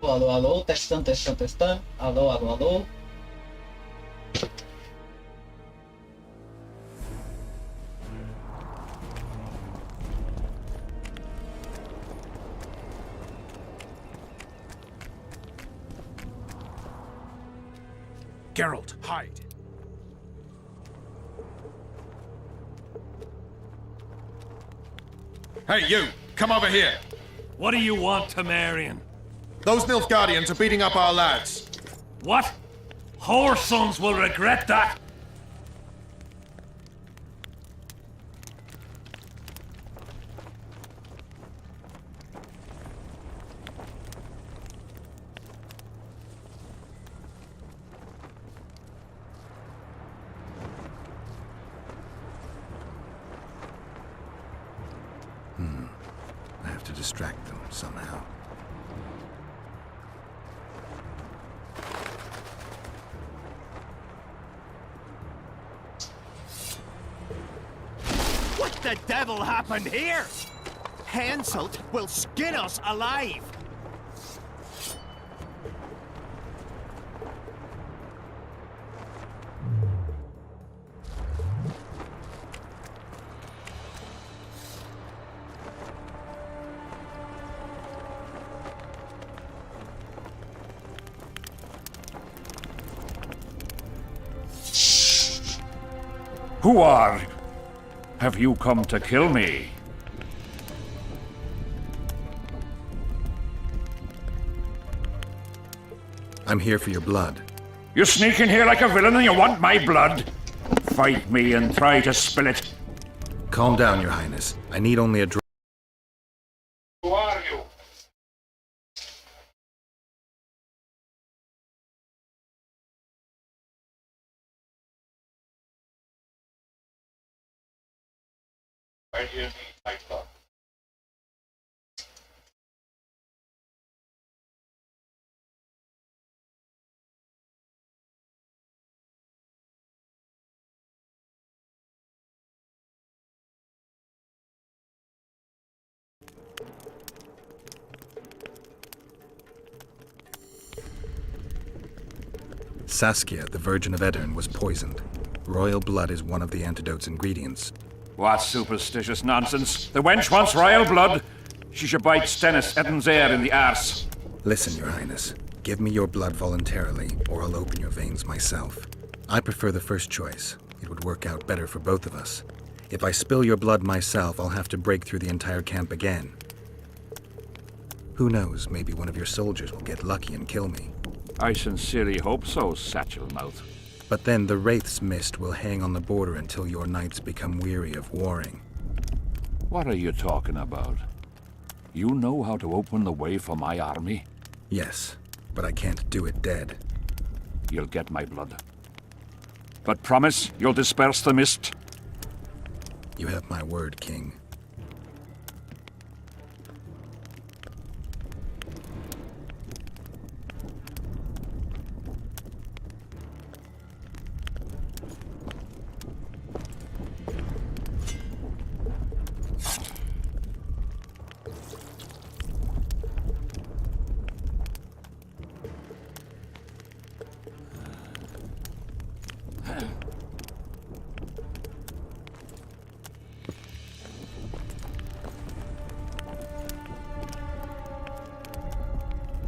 Alô, alô, testando, testando, testando. Alô, alô, alô. Geralt, hide. Hey, you! Come over here! What do you want, Temerian? Those Nilfgaardians are beating up our lads. What? Whoresons will regret that. I have to distract them somehow. What the devil happened here? Henselt will skin us alive! Who are? Have you come to kill me? I'm here for your blood. You sneak in here like a villain and you want my blood? Fight me and try to spill it. Calm down, Your Highness. I need only a drop. Who are you? Where do you need my blood? Saskia, the Virgin of Aedirn, was poisoned. Royal blood is one of the antidote's ingredients. What superstitious nonsense. The wench wants royal blood. She should bite Stennis Eden's in the arse. Listen, Your Highness. Give me your blood voluntarily, or I'll open your veins myself. I prefer the first choice. It would work out better for both of us. If I spill your blood myself, I'll have to break through the entire camp again. Who knows, maybe one of your soldiers will get lucky and kill me. I sincerely hope so, Satchel Mouth. But then the Wraith's mist will hang on the border until your knights become weary of warring. What are you talking about? You know how to open the way for my army? Yes, but I can't do it dead. You'll get my blood. But promise you'll disperse the mist. You have my word, King.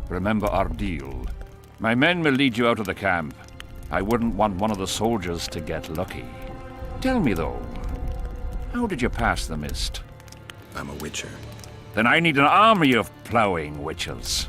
Remember our deal. My men will lead you out of the camp. I wouldn't want one of the soldiers to get lucky. Tell me, though, how did you pass the mist? I'm a witcher. Then I need an army of ploughing witches.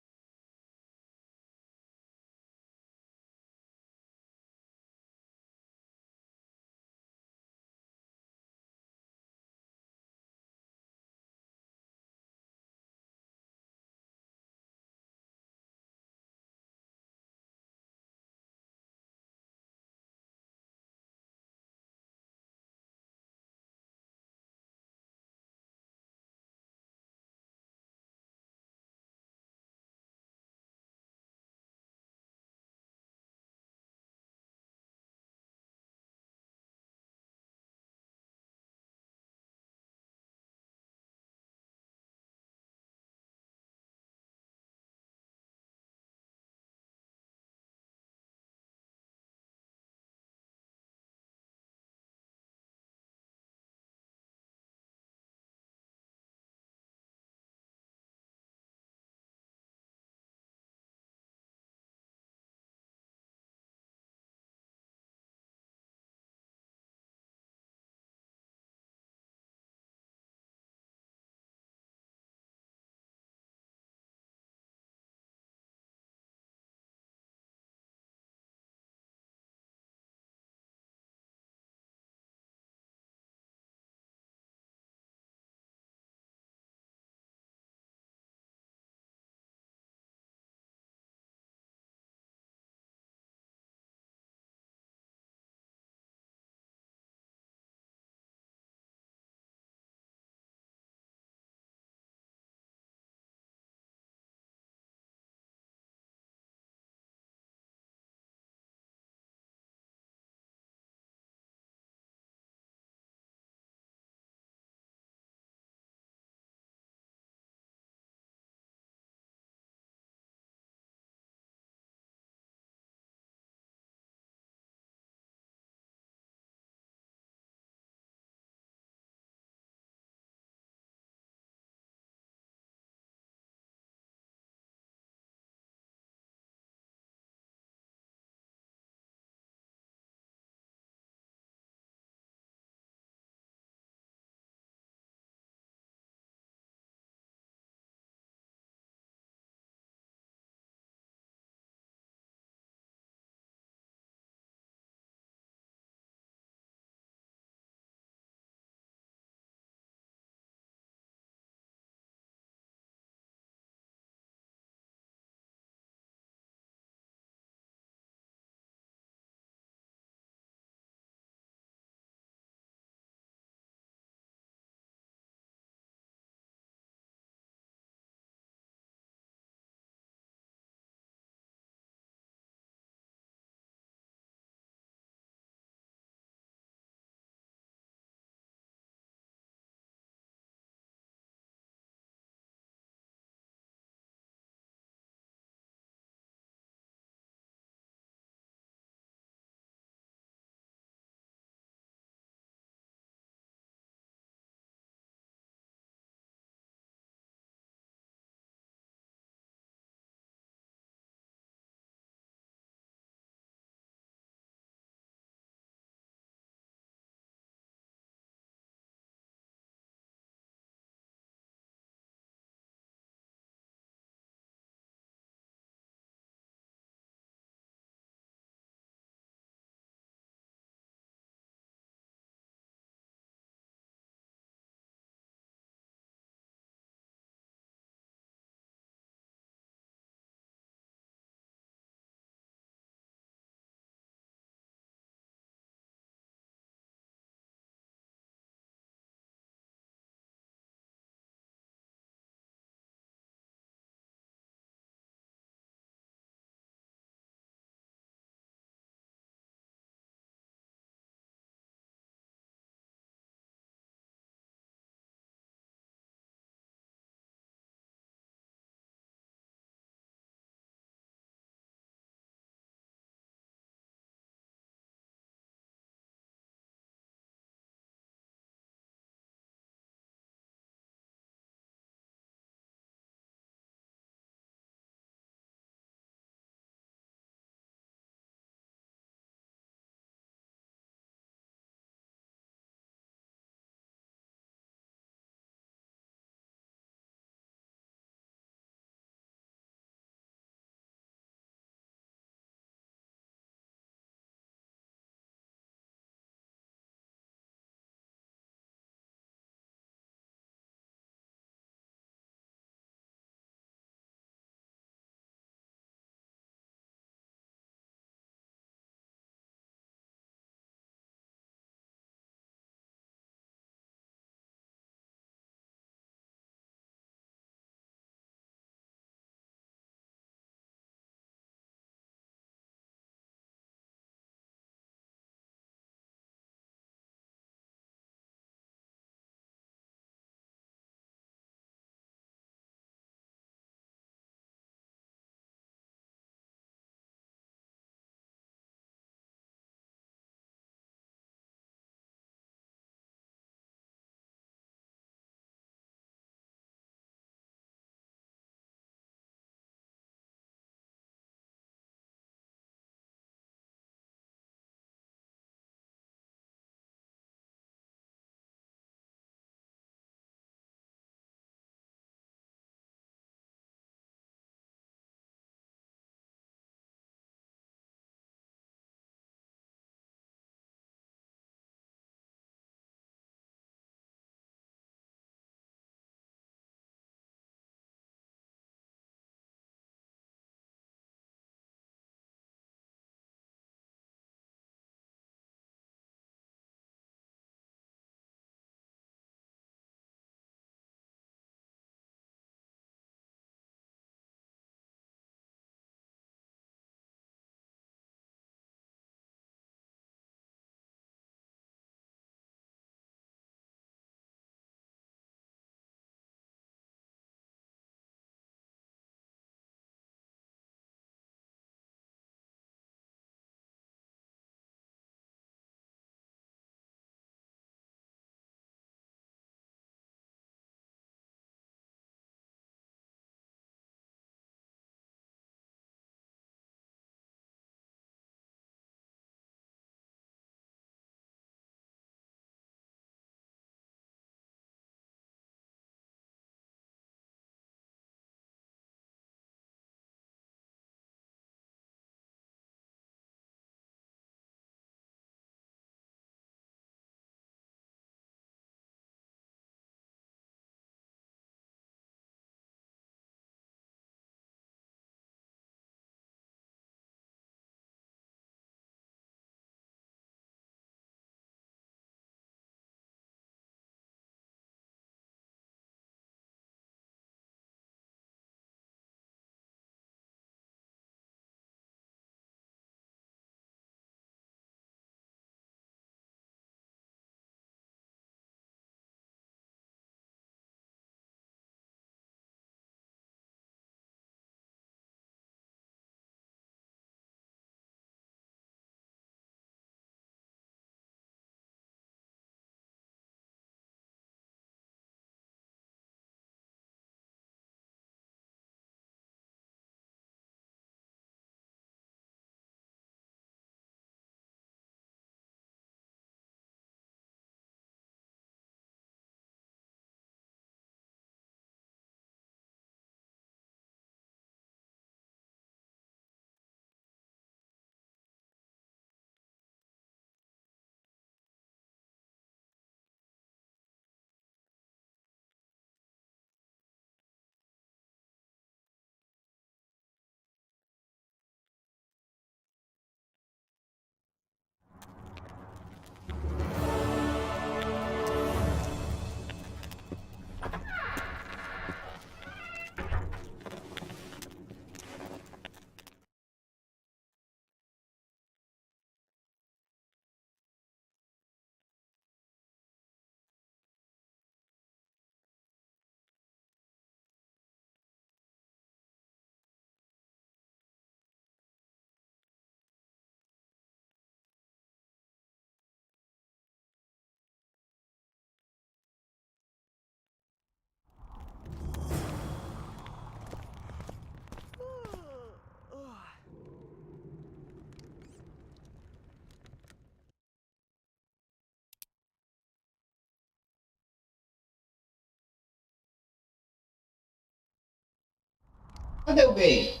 Cadê o gay?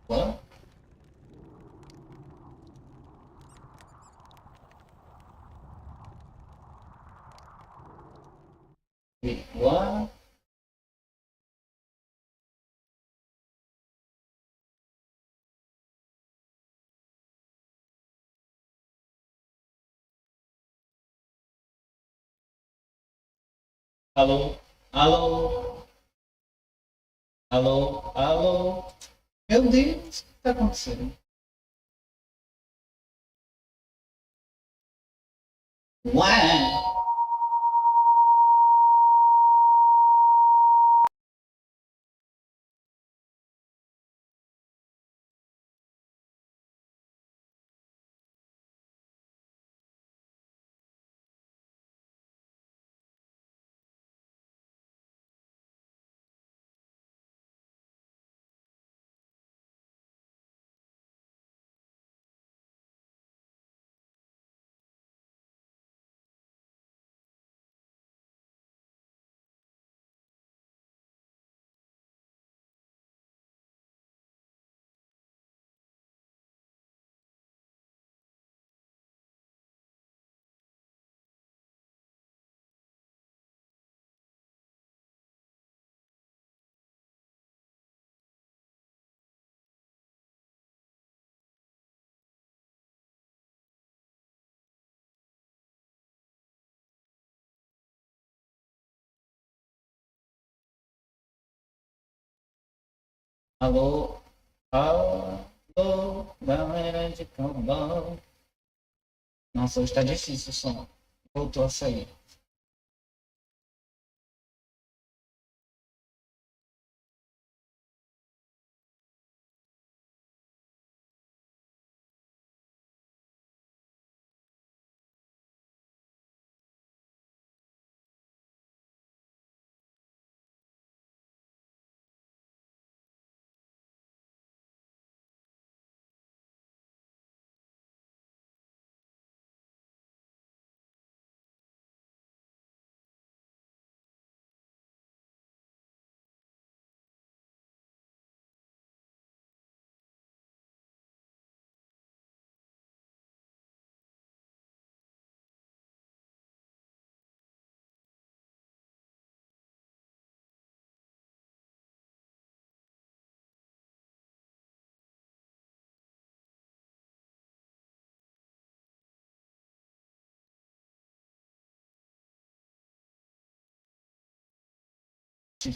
What? What? Alô? Alô? Alô? Alô? Meu Deus, o que está acontecendo? Ué! Alô? Alô? Galera de cambão. Nossa, hoje tá difícil o som. Voltou a sair.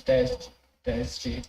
Teste, teste.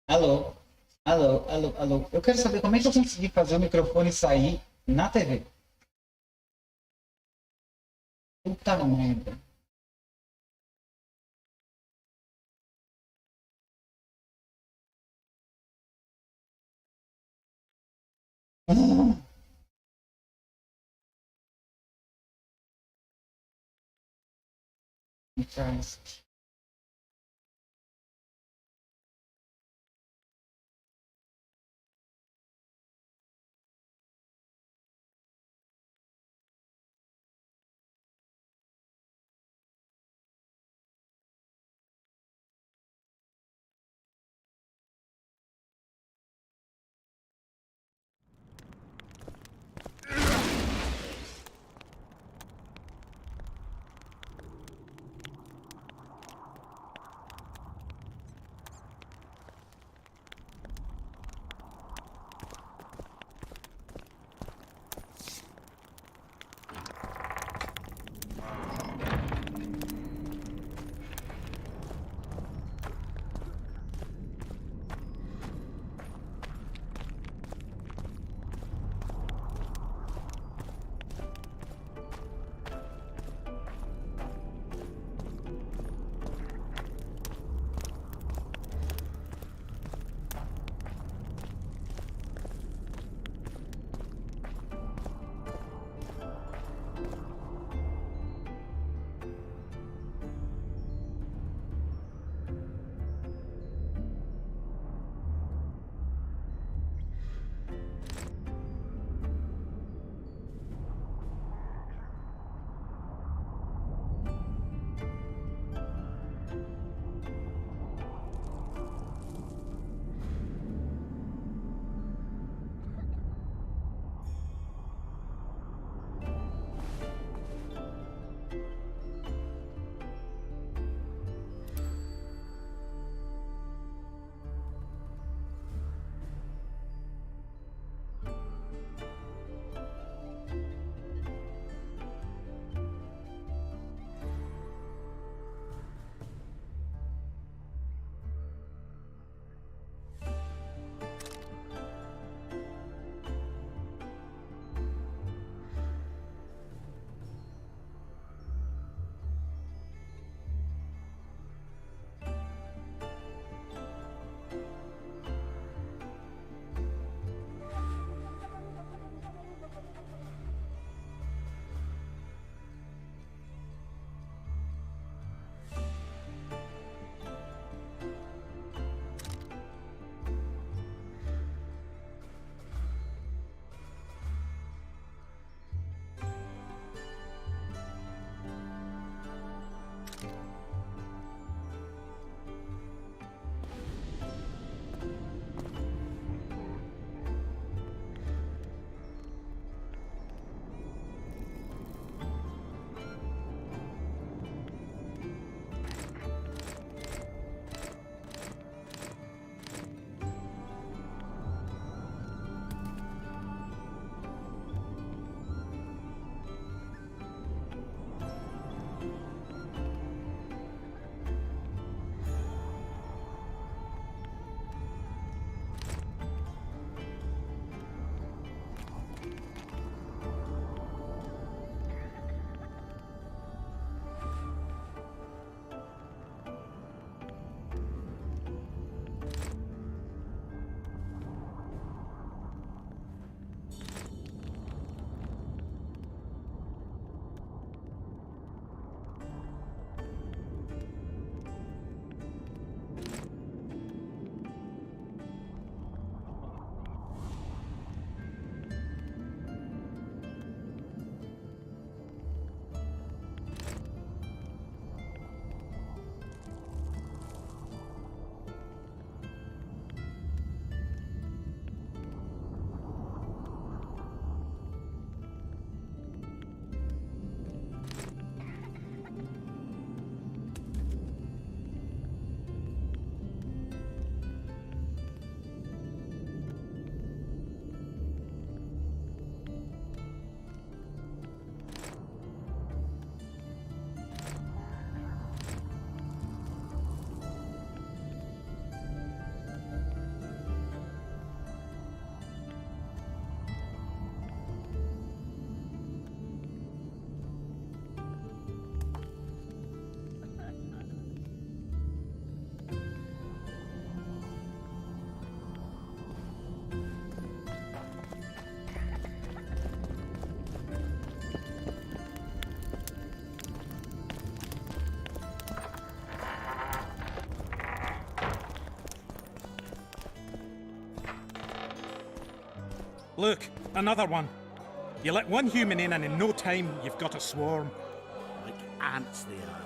Alô? Alô? Alô? Alô? Eu quero saber como é que eu consegui fazer o microfone sair na TV. Puta merda. Ah, me faz. Look, another one. You let one human in and in no time you've got a swarm. Like ants they are.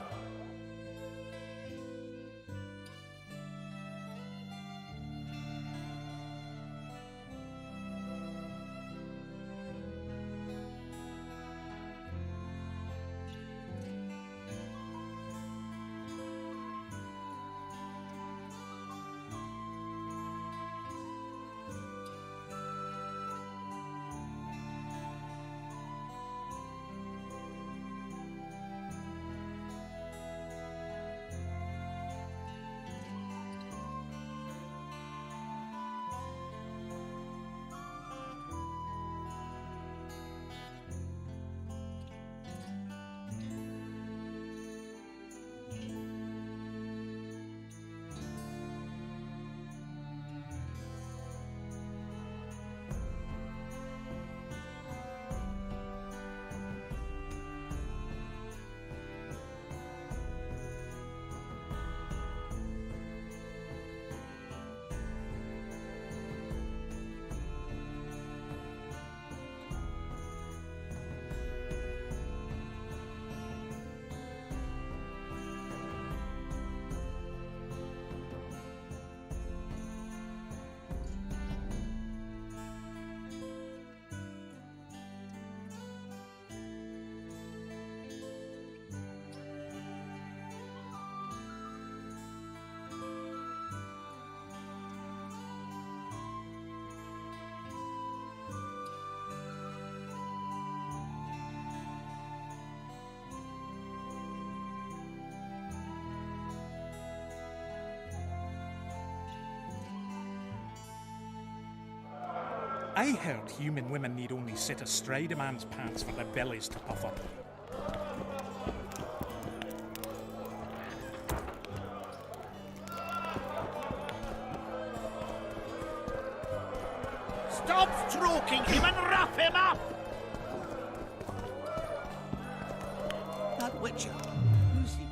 I heard human women need only sit astride a man's pants for their bellies to puff up. Stop stroking him and wrap him up! That Witcher, who's he?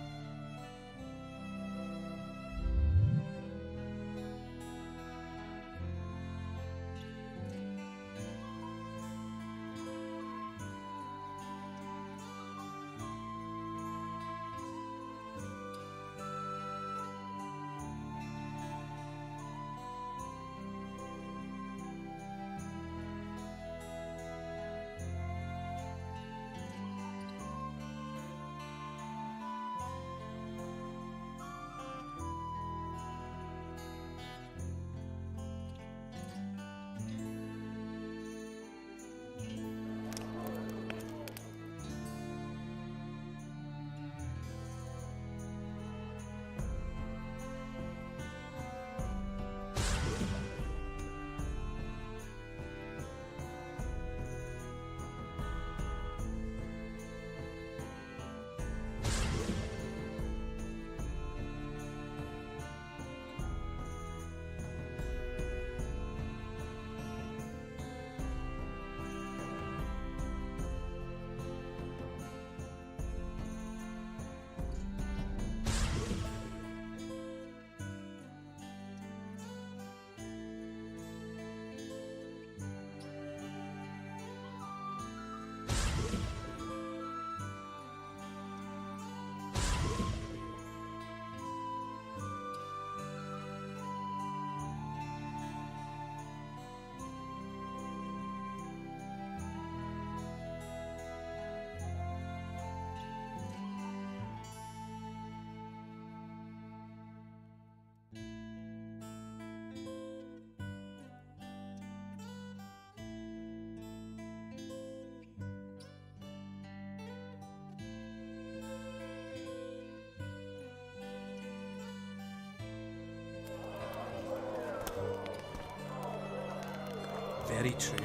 Very true.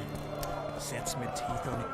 Sets my teeth on it.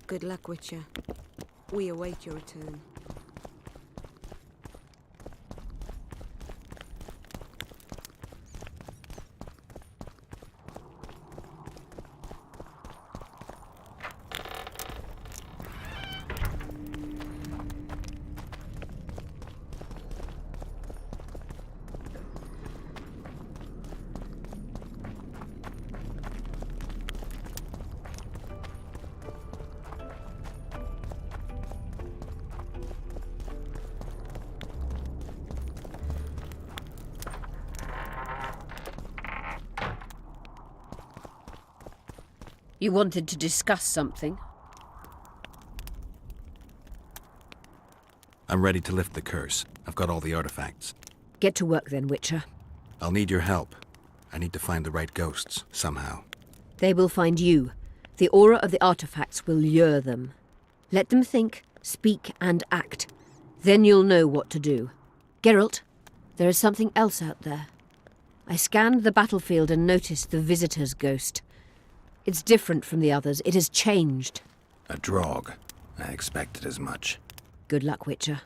Good luck, Witcher. We await your return. You wanted to discuss something? I'm ready to lift the curse. I've got all the artifacts. Get to work then, Witcher. I'll need your help. I need to find the right ghosts, somehow. They will find you. The aura of the artifacts will lure them. Let them think, speak, and act. Then you'll know what to do. Geralt, there is something else out there. I scanned the battlefield and noticed the Visitor's ghost. It's different from the others. It has changed. A Draug. I expected as much. Good luck, Witcher.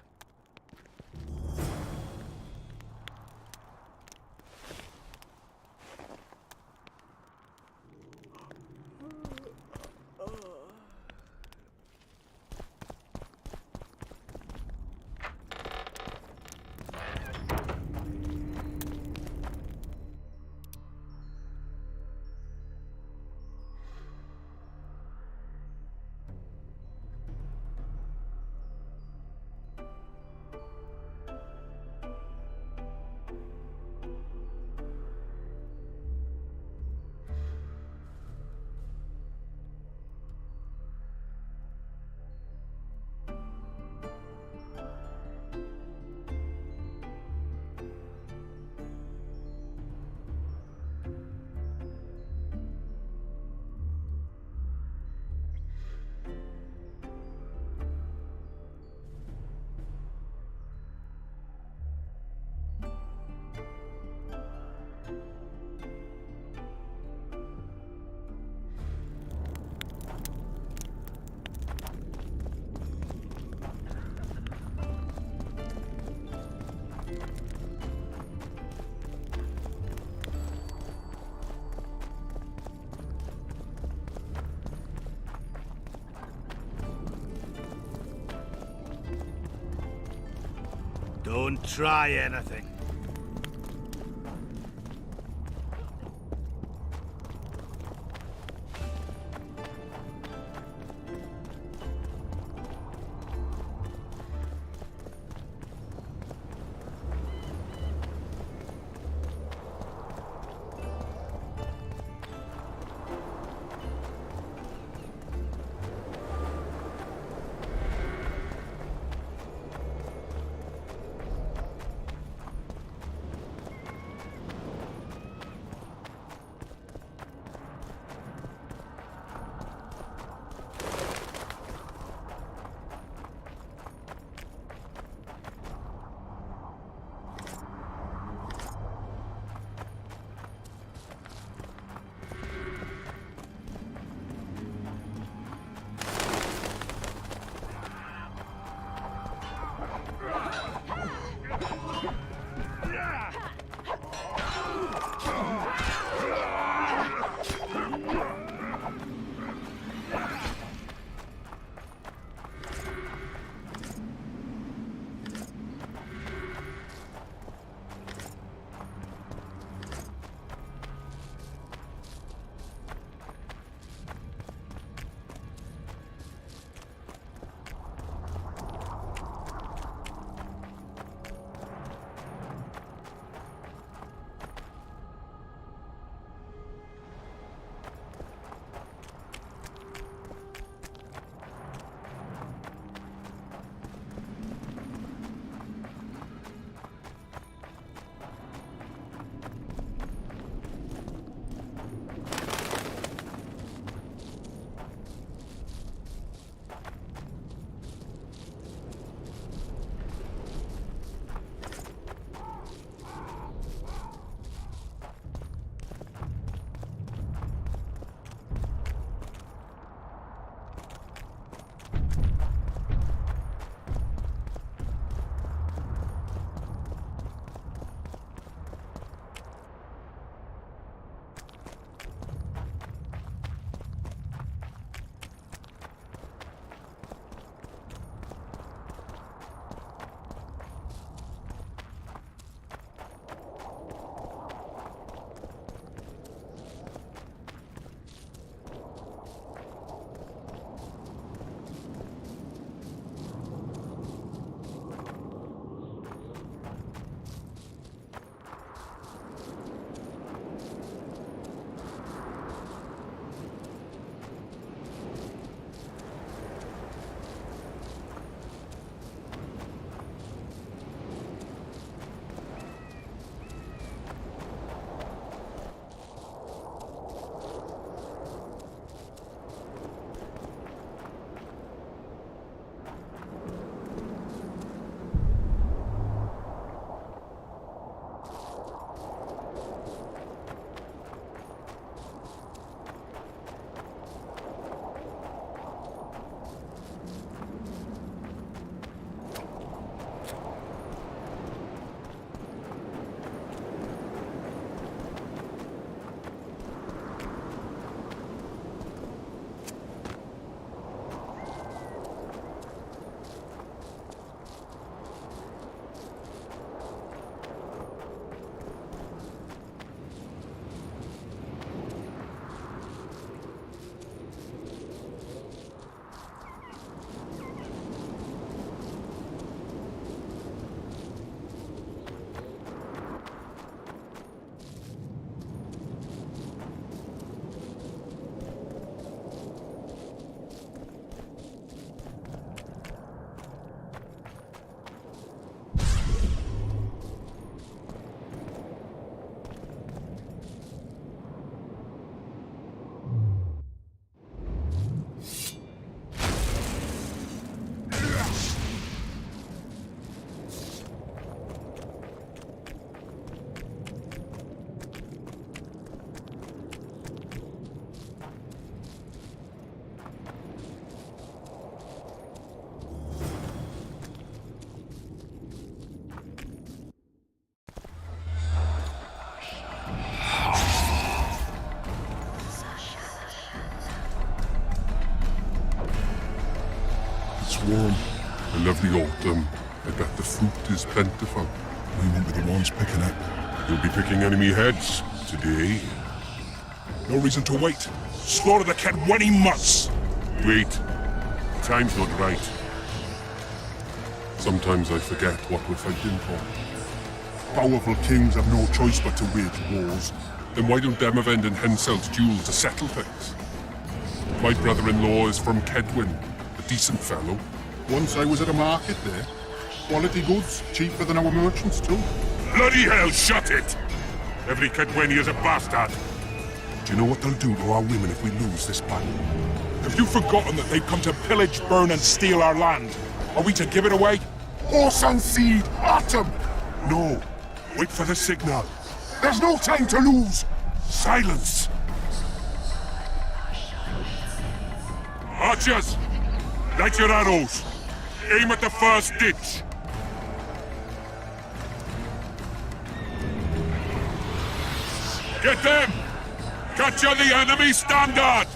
Don't try anything. the autumn. I bet the fruit is plentiful. We won't be the ones picking it. You'll be picking enemy heads today. No reason to wait. Slaughter the cat when he must. Wait. Time's not right. Sometimes I forget what we're fighting for. Powerful kings have no choice but to wage wars. Then why don't Demavend and Henselt's duel to settle things? My brother-in-law is from Kedwin, a decent fellow. Once I was at a market there. Quality goods, cheaper than our merchants too. Bloody hell, shut it! Every Kedweni is a bastard. Do you know what they'll do to our women if we lose this battle? Have you forgotten that they've come to pillage, burn and steal our land? Are we to give it away? Horse and seed, autumn! No. Wait for the signal. There's no time to lose. Silence. Archers! Light your arrows! Aim at the first ditch! Get them! Capture the enemy standard!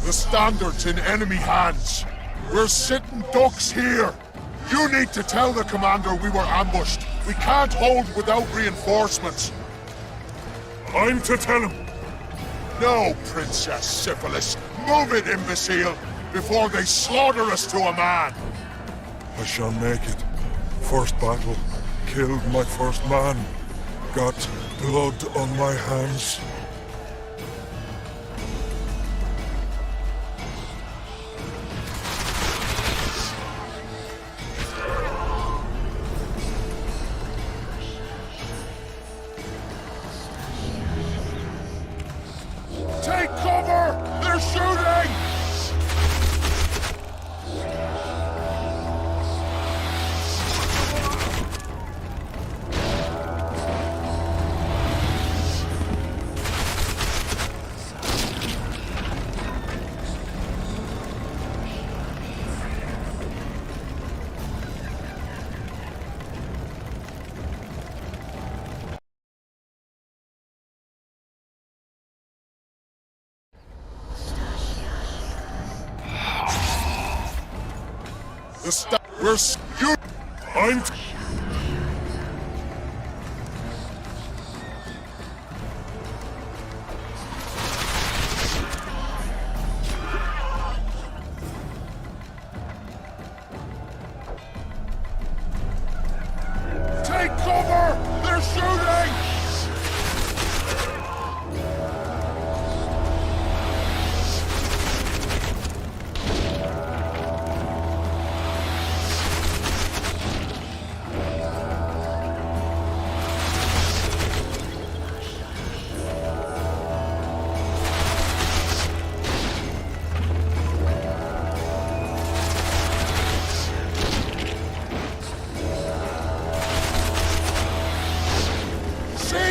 The standard's in enemy hands. We're sitting ducks here. You need to tell the commander we were ambushed. We can't hold without reinforcements. I'm to tell him. No, Princess Syphilis. Move it, imbecile, before they slaughter us to a man. I shall make it. First battle. Killed my first man. Got blood on my hands. Take cover! They're shooting! We're you. I'm Take cover! They're shooting!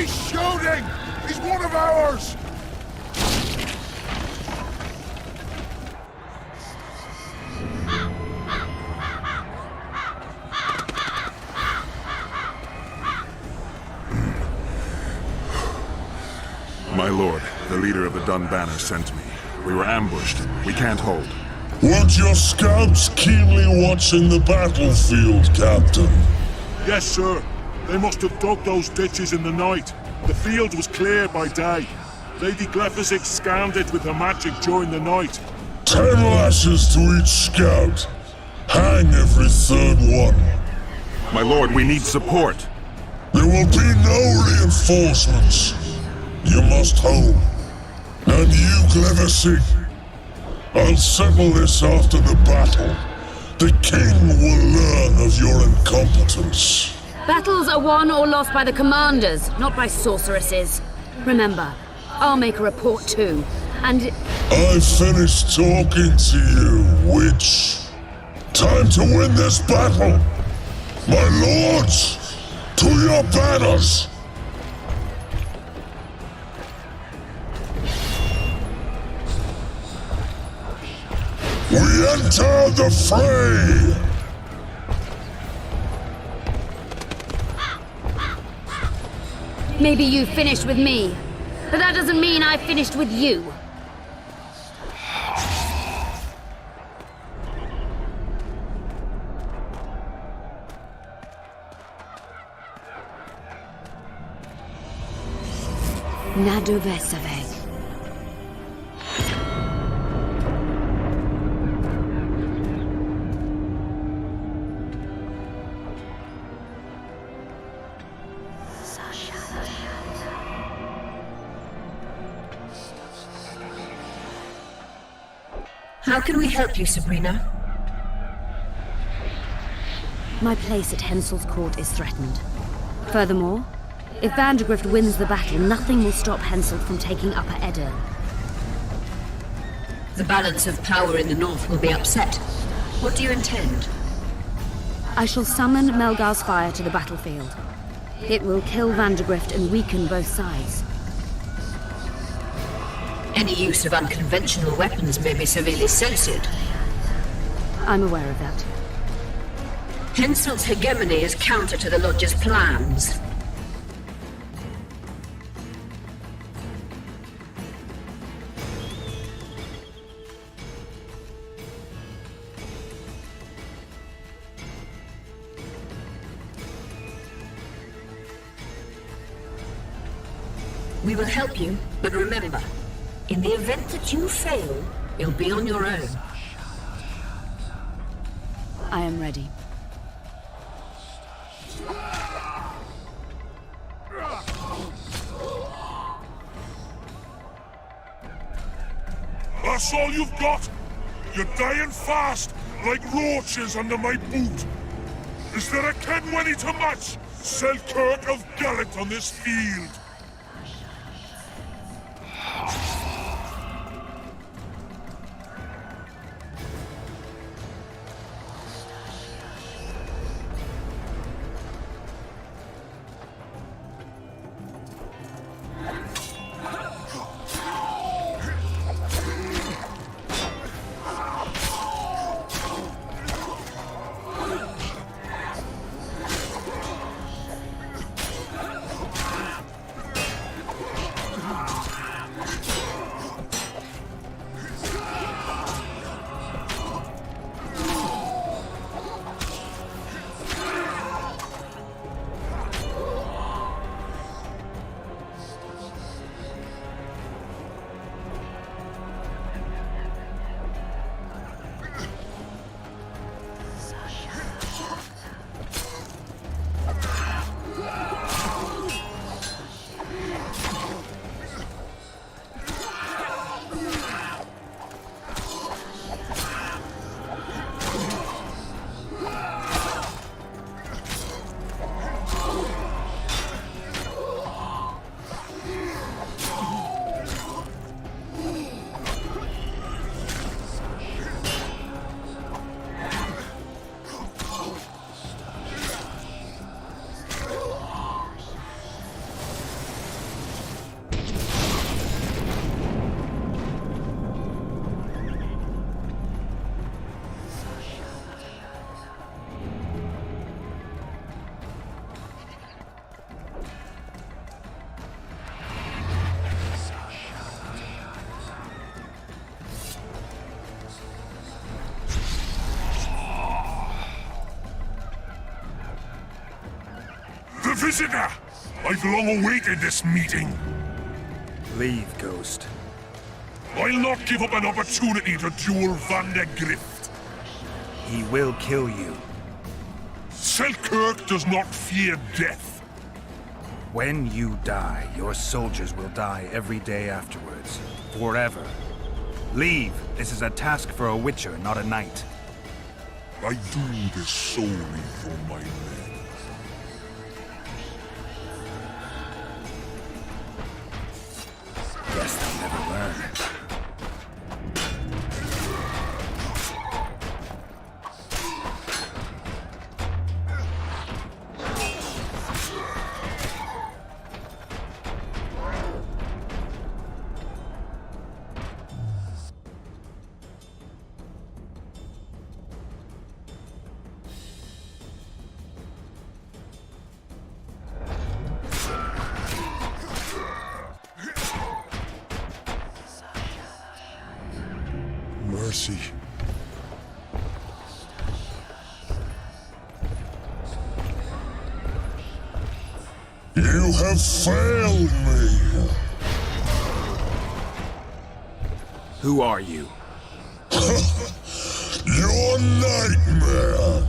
He's shooting! He's one of ours! My lord, the leader of the Dun Banner sent me. We were ambushed. We can't hold. Weren't your scouts keenly watching the battlefield, Captain? Yes, sir. They must have dug those ditches in the night. The field was clear by day. Lady Glephisic scanned it with her magic during the night. 10 lashes to each scout. Hang every third one. My lord, we need support. There will be no reinforcements. You must hold. And you, Cleversig, I'll settle this after the battle. The king will learn of your incompetence. Battles are won or lost by the commanders, not by sorceresses. Remember, I'll make a report too, and... I finished talking to you, witch. Time to win this battle. My lords, to your banners! We enter the fray! Maybe you finished with me, but that doesn't mean I finished with you. Nadovesaveg. How can we help you, Sabrina? My place at Hensel's court is threatened. Furthermore, if Vandergrift wins the battle, nothing will stop Hensel from taking Upper Edirne. The balance of power in the north will be upset. What do you intend? I shall summon Melgar's fire to the battlefield. It will kill Vandergrift and weaken both sides. Any use of unconventional weapons may be severely censored. I'm aware of that. Hensel's hegemony is counter to the Lodge's plans. We will help you, but remember, in the event that you fail, you'll be on your own. I am ready. That's all you've got? You're dying fast, like roaches under my boot. Is there a Kenwenny to match Selkirk of Gallant on this field? The visitor! I've long awaited this meeting. Leave, Ghost. I'll not give up an opportunity to duel Vandergrift. He will kill you. Selkirk does not fear death. When you die, your soldiers will die every day afterwards. Forever. Leave. This is a task for a witcher, not a knight. I do this solely for my men. Guess they'll never learn. Mercy. You have failed me. Who are you? Your nightmare.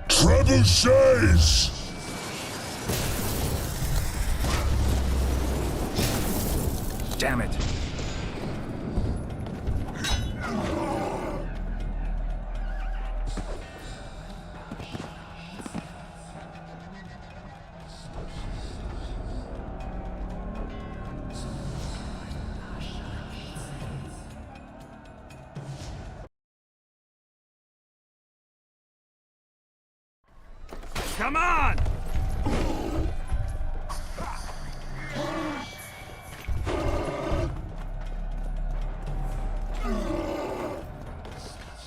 Trebuchets! Damn it. Come on!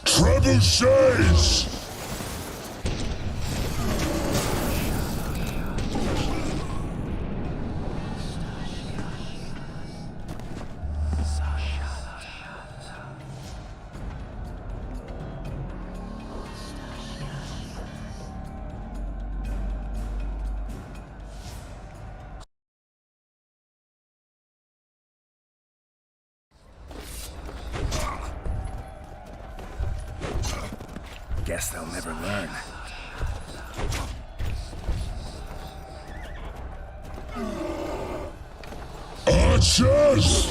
Trebuchets! Guess they'll never learn. Archers!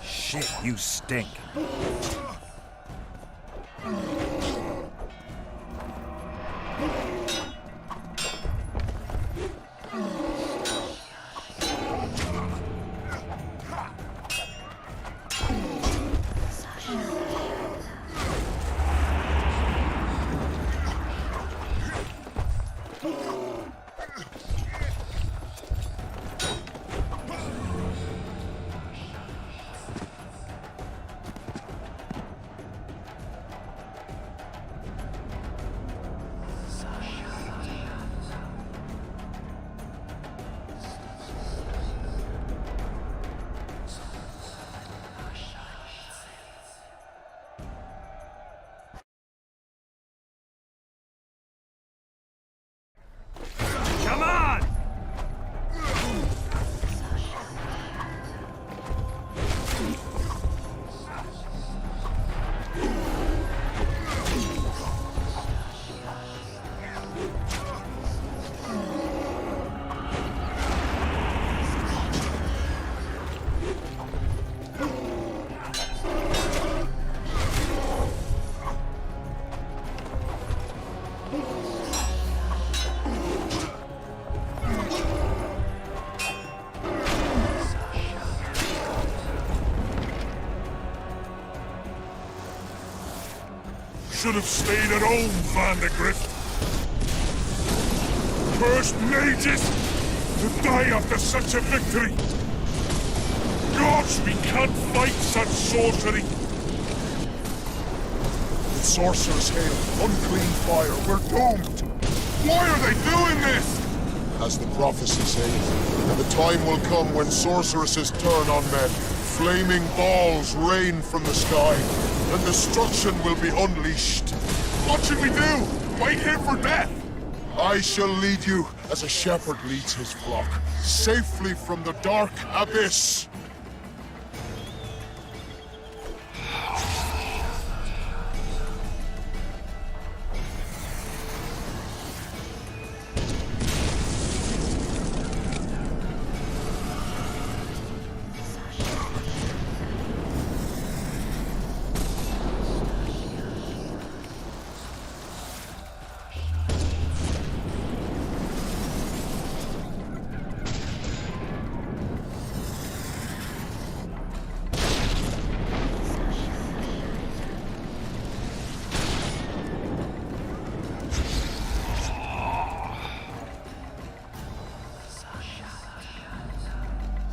Shit, you stink. should have stayed at home, Vandergrift. Cursed mages to die after such a victory. Gods, we can't fight such sorcery. With sorcerer's hail, unclean fire, we're doomed. Why are they doing this? As the prophecy says, and the time will come when sorceresses turn on men. Flaming balls rain from the sky, and destruction will be unleashed. What should we do? Wait here for death? I shall lead you as a shepherd leads his flock, safely from the dark abyss.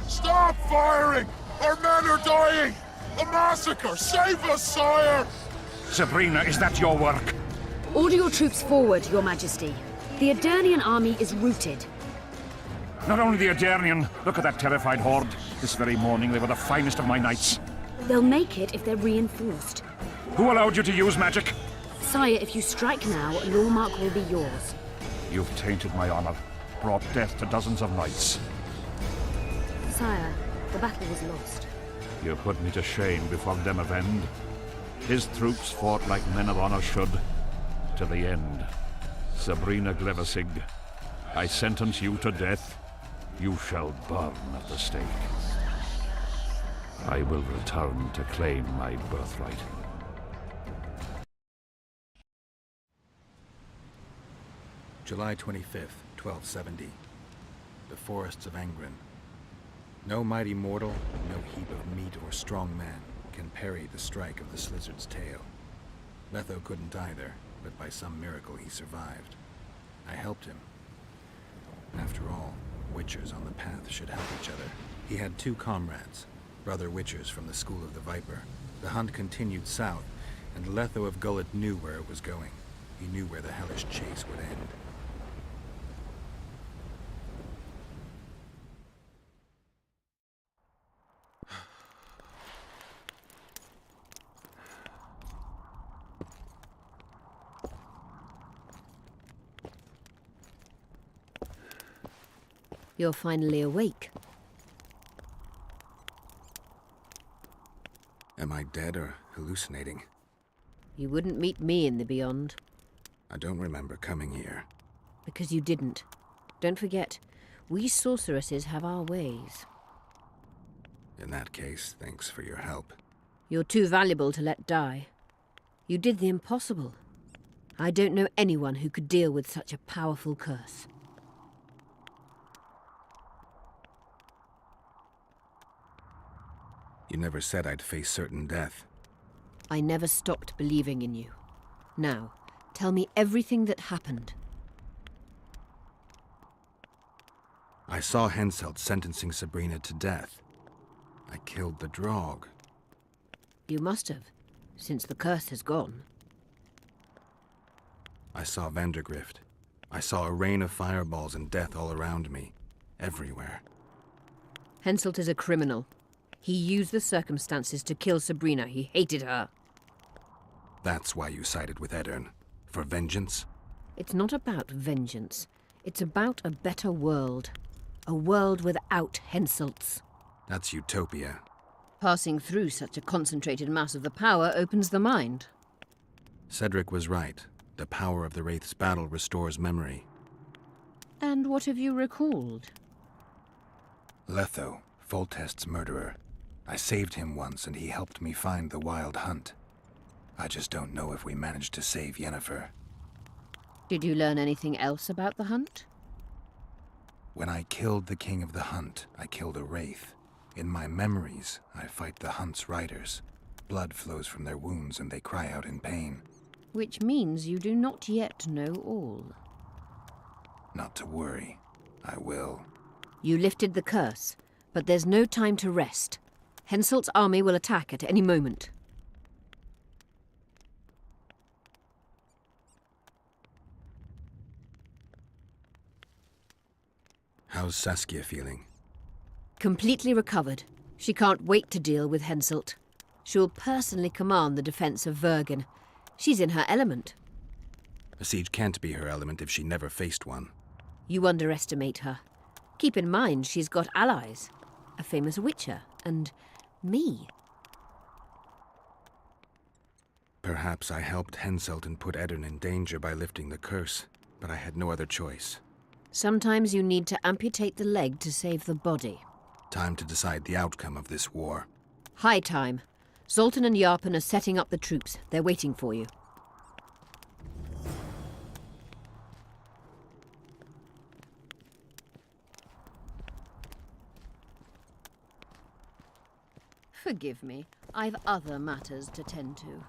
Stop firing! Our men are dying! A massacre! Save us, sire! Sabrina, is that your work? Order your troops forward, Your Majesty. The Adernian army is routed. Not only the Adernian, look at that terrified horde. This very morning they were the finest of my knights. They'll make it if they're reinforced. Who allowed you to use magic? Sire, if you strike now, Lawmark will be yours. You've tainted my honor, brought death to dozens of knights. Sire, the battle was lost. You put me to shame before Demavend. His troops fought like men of honor should, to the end. Sabrina Glevasig, I sentence you to death. You shall burn at the stake. I will return to claim my birthright. July 25th, 1270. The forests of Angren. No mighty mortal, no heap of meat or strong man can parry the strike of the Slizzard's tail. Letho couldn't either, but by some miracle he survived. I helped him. After all, Witchers on the path should help each other. He had two comrades, brother Witchers from the School of the Viper. The hunt continued south, and Letho of Gullet knew where it was going. He knew where the hellish chase would end. You're finally awake. Am I dead or hallucinating? You wouldn't meet me in the Beyond. I don't remember coming here. Because you didn't. Don't forget, we sorceresses have our ways. In that case, thanks for your help. You're too valuable to let die. You did the impossible. I don't know anyone who could deal with such a powerful curse. You never said I'd face certain death. I never stopped believing in you. Now, tell me everything that happened. I saw Henselt sentencing Sabrina to death. I killed the Draug. You must have, since the curse has gone. I saw Vandergrift. I saw a rain of fireballs and death all around me. Everywhere. Henselt is a criminal. He used the circumstances to kill Sabrina. He hated her. That's why you sided with Aedirn. For vengeance? It's not about vengeance. It's about a better world. A world without Henselts. That's utopia. Passing through such a concentrated mass of the power opens the mind. Cedric was right. The power of the Wraith's battle restores memory. And what have you recalled? Letho, Foltest's murderer. I saved him once and he helped me find the Wild Hunt. I just don't know if we managed to save Yennefer. Did you learn anything else about the hunt? When I killed the King of the Hunt, I killed a Wraith. In my memories, I fight the Hunt's riders. Blood flows from their wounds and they cry out in pain. Which means you do not yet know all. Not to worry. I will. You lifted the curse, but there's no time to rest. Henselt's army will attack at any moment. How's Saskia feeling? Completely recovered. She can't wait to deal with Henselt. She'll personally command the defense of Vergen. She's in her element. A siege can't be her element if she never faced one. You underestimate her. Keep in mind she's got allies. A famous witcher, and me. Perhaps I helped Henselt and put Eddern in danger by lifting the curse, but I had no other choice. Sometimes you need to amputate the leg to save the body. Time to decide the outcome of this war. High time. Zoltan and Yarpen are setting up the troops. They're waiting for you. Forgive me. I've other matters to tend to.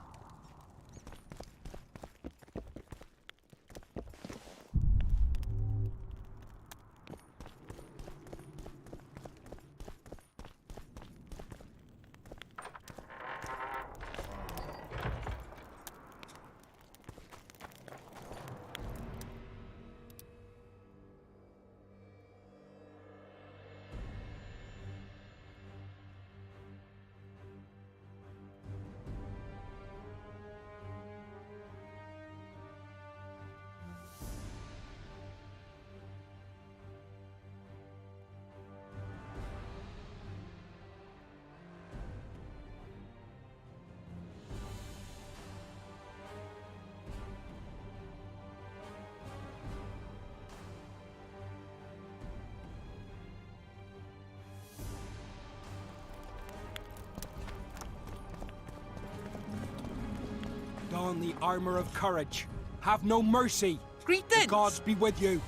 Don the armor of courage. Have no mercy. Greetings! The gods be with you.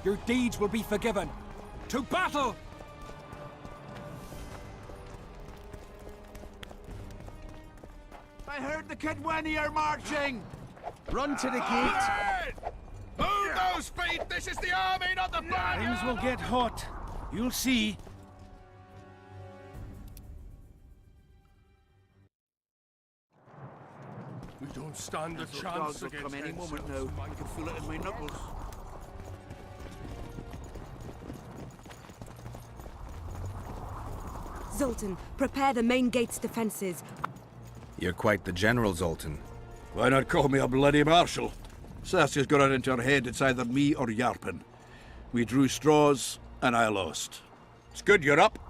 Your deeds will be forgiven. To battle! I heard the Kedweni are marching! Run to the gate! Move those feet! This is the army, not the band! Things will get hot. You'll see. We don't stand a chance Dogs will against come any moment now. Henselt. I can feel it in my knuckles. Zoltan, prepare the main gate's defenses. You're quite the general, Zoltan. Why not call me a bloody marshal? Saskia's got it into her head it's either me or Yarpen. We drew straws, and I lost. It's good you're up.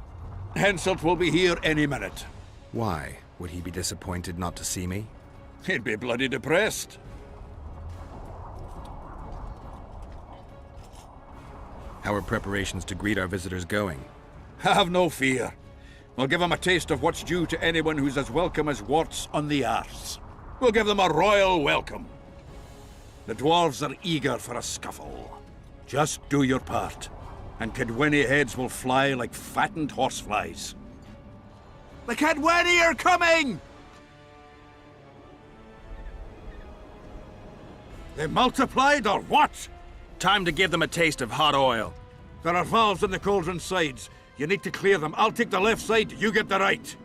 Henselt will be here any minute. Why? Would he be disappointed not to see me? He'd be bloody depressed. How are preparations to greet our visitors going? Have no fear. We'll give them a taste of what's due to anyone who's as welcome as warts on the arse. We'll give them a royal welcome. The dwarves are eager for a scuffle. Just do your part, and Kedweni heads will fly like fattened horseflies. The Kedweni are coming! They multiplied or what? Time to give them a taste of hot oil. There are valves on the cauldron sides. You need to clear them. I'll take the left side, you get the right.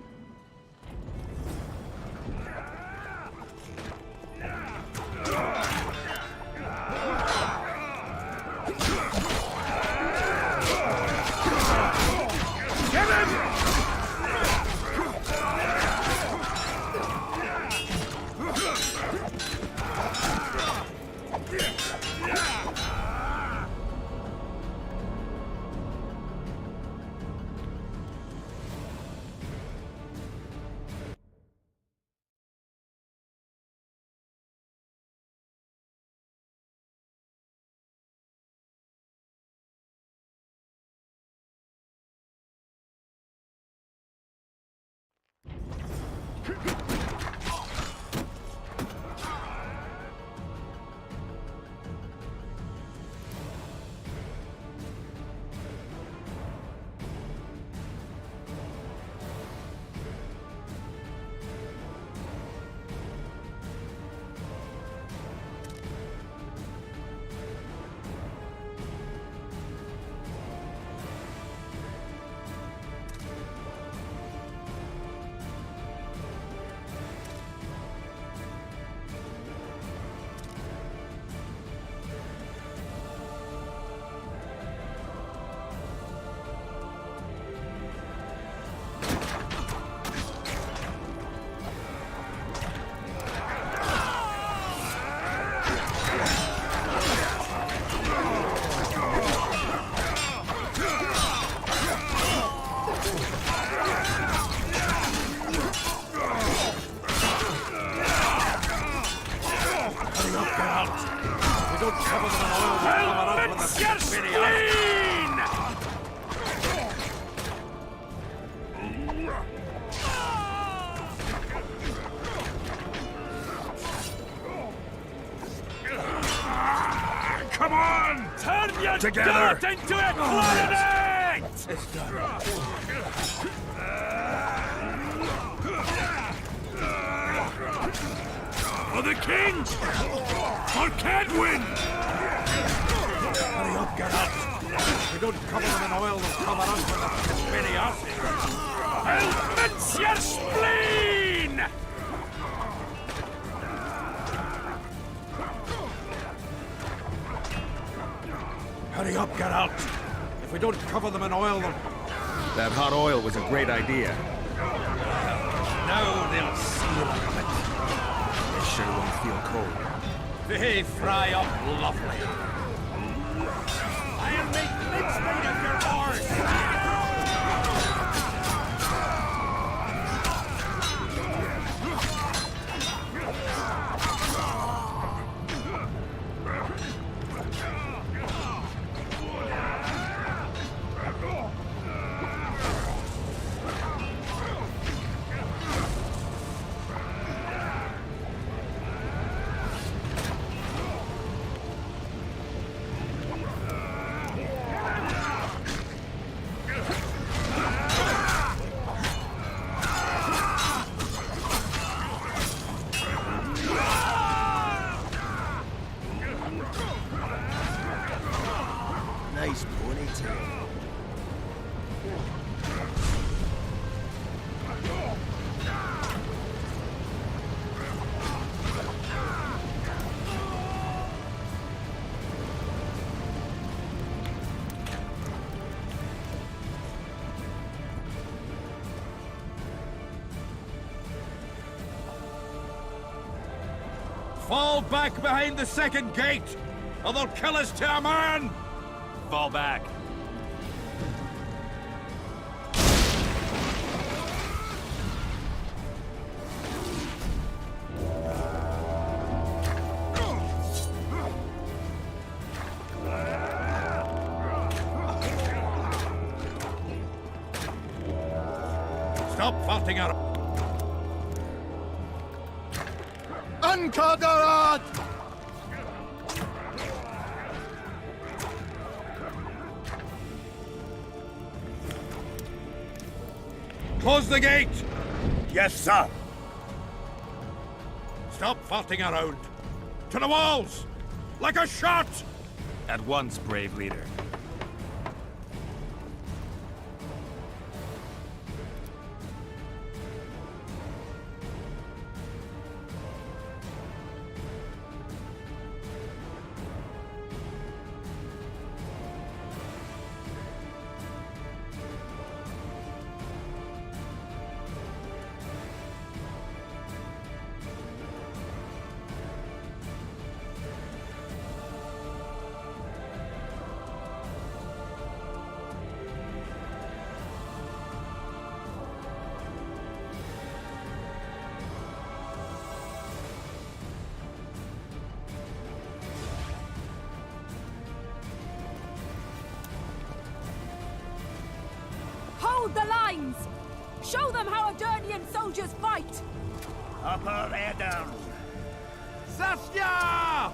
Come on! Turn your Together. dirt into a clarinet! It's done. For the king! For Kedwin! Hurry up, Geralt. If we don't cover them in oil, they'll cover us with a spinny asses. I'll mince your spleen! Hurry up, Geralt. If we don't cover them in oil, they'll... That hot oil was a great idea. Now they'll seal up a bit. They sure won't feel cold. They fry up lovely. I'll make mincemeat of your horse! Nice ponytail. Fall back behind the second gate, or they'll kill us to a man! Fall back. Stop farting at him. Uncovered! Close the gate! Yes, sir. Stop farting around. To the walls! Like a shot! At once, brave leader. Hold the lines! Show them how Adernian soldiers fight! Upper Edom! Saskia!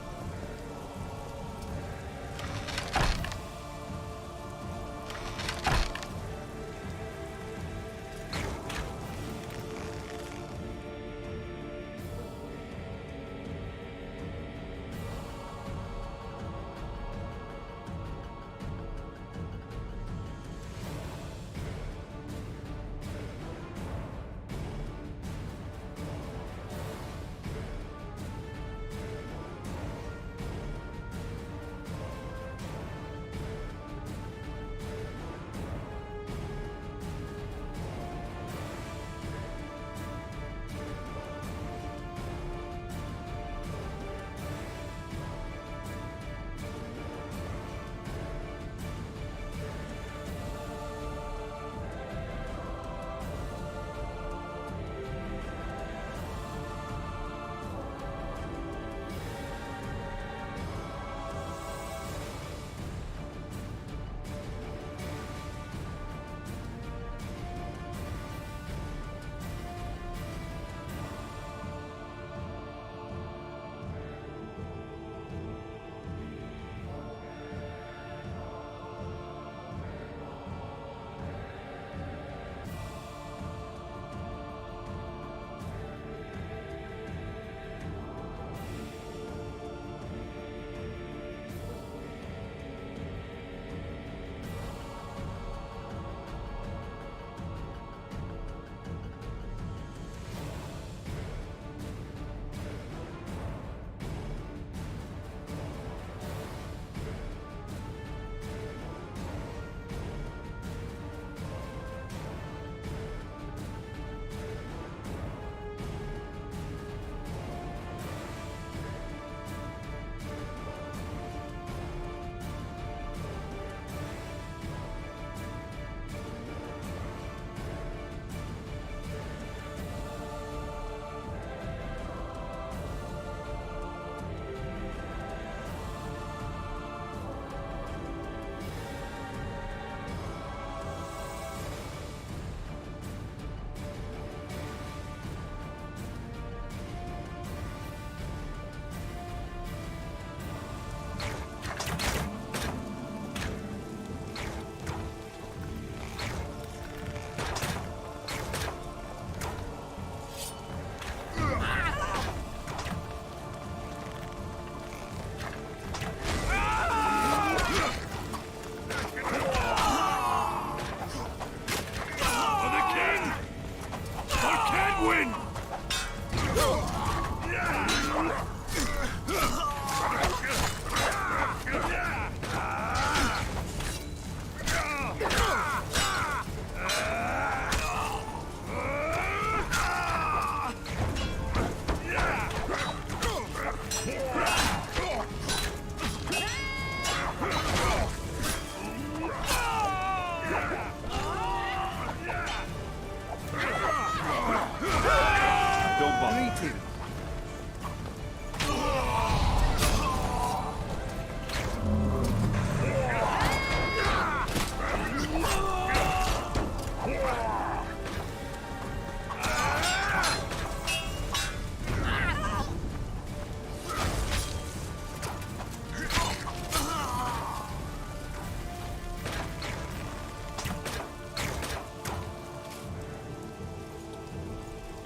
ponytail.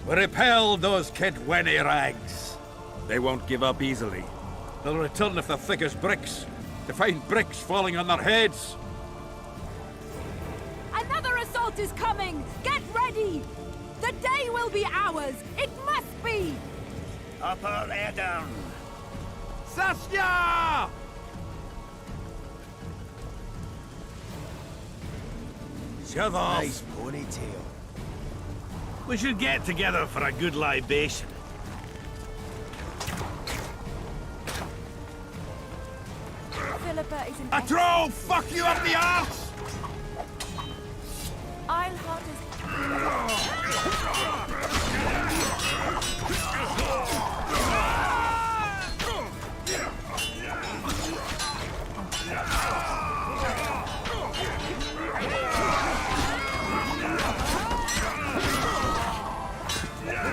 We repelled those Kidwenny rags. They won't give up easily. They'll return if they're thick as bricks, to find bricks falling on their heads. Another assault is coming! Get ready! The day will be ours! It must be! Upper Edern! Saskia! Shove off! Nice ponytail. We should get together for a good libation. Philippa is in... A troll! Fuck you up the arse! Eilhart is...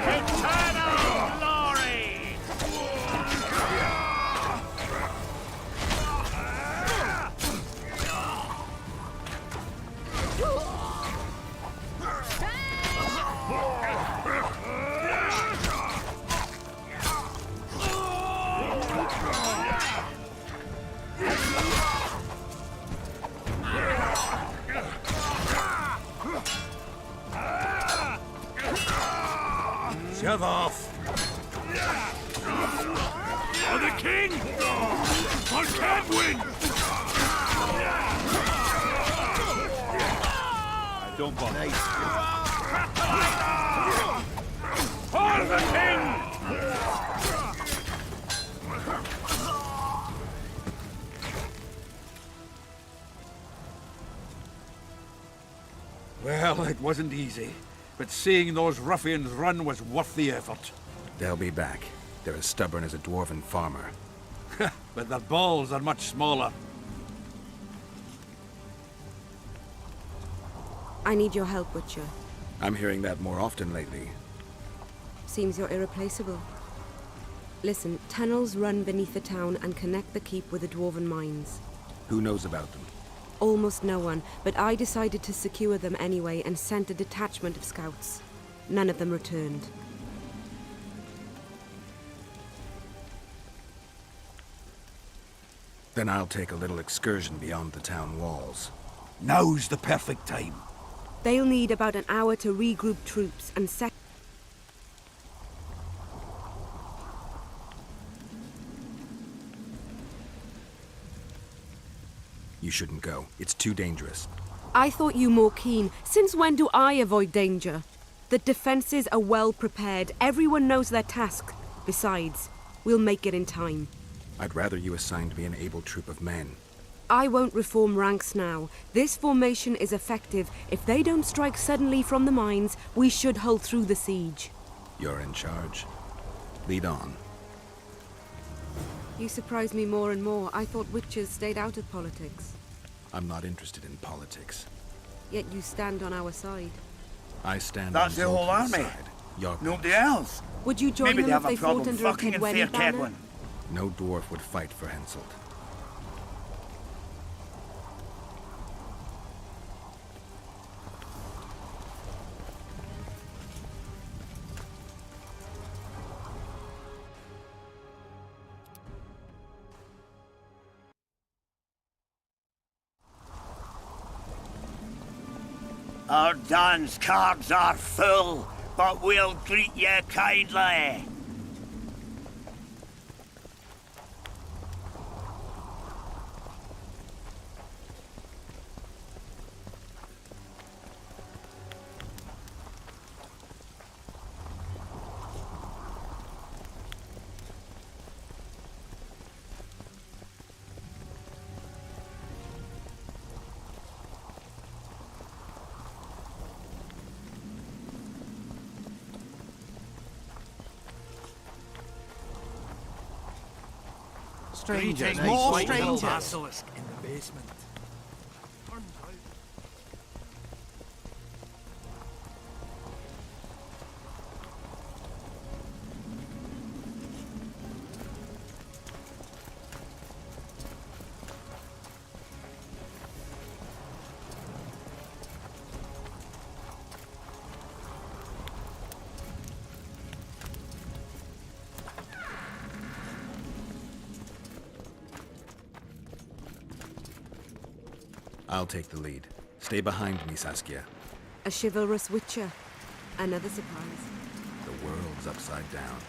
Eternal glory! Shove off! For the king! For Cadwin! Don't bother. Nice. For the king! Well, it wasn't easy, but seeing those ruffians run was worth the effort. They'll be back. They're as stubborn as a dwarven farmer. But their balls are much smaller. I need your help, Witcher. I'm hearing that more often lately. Seems you're irreplaceable. Listen, tunnels run beneath the town and connect the keep with the dwarven mines. Who knows about them? Almost no one, but I decided to secure them anyway and sent a detachment of scouts. None of them returned. Then I'll take a little excursion beyond the town walls. Now's the perfect time. They'll need about an hour to regroup troops and set... You shouldn't go. It's too dangerous. I thought you more keen. Since when do I avoid danger? The defenses are well prepared. Everyone knows their task. Besides, we'll make it in time. I'd rather you assigned me an able troop of men. I won't reform ranks now. This formation is effective. If they don't strike suddenly from the mines, we should hold through the siege. You're in charge. Lead on. You surprise me more and more. I thought witches stayed out of politics. I'm not interested in politics. Yet you stand on our side. I stand That's on the whole Zoltan's army. side. Your Nobody else. Would you join Maybe them they if have a they fought problem under a fucking in Fair Kedwenny banner? Cadwin. No dwarf would fight for Henselt. Our dance cards are full, but we'll treat you kindly. strangers. Nice More white strangers. basilisk in the basement. I'll take the lead. Stay behind me, Saskia. A chivalrous witcher. Another surprise. The world's upside down.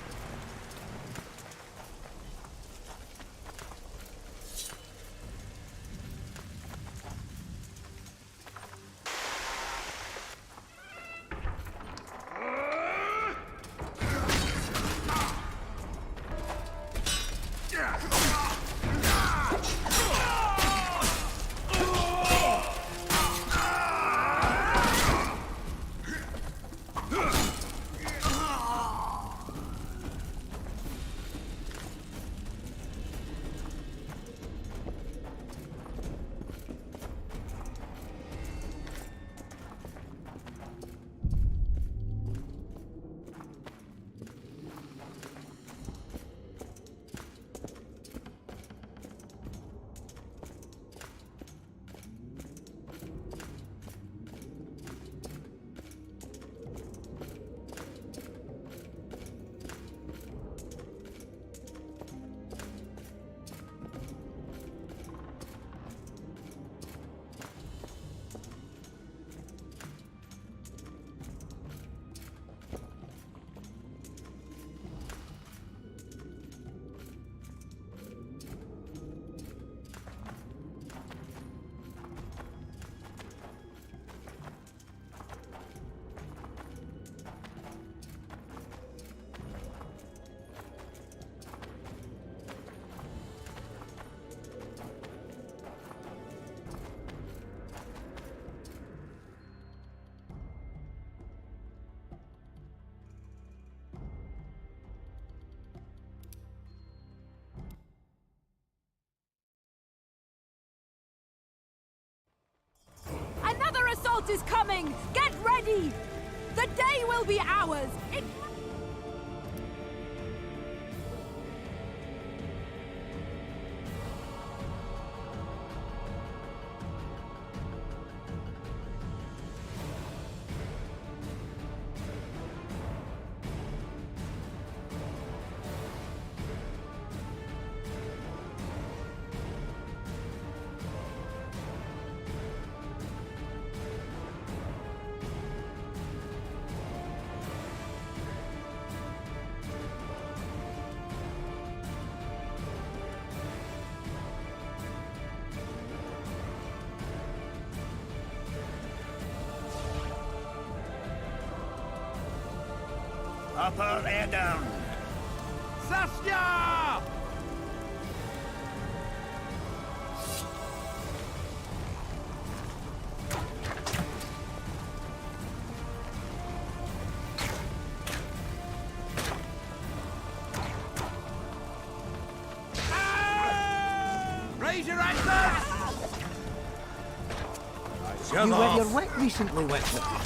Another assault is coming! Get ready! The day will be ours! Upper air down. Saskia! Raise your anchors! You had your wet recently, Wexford.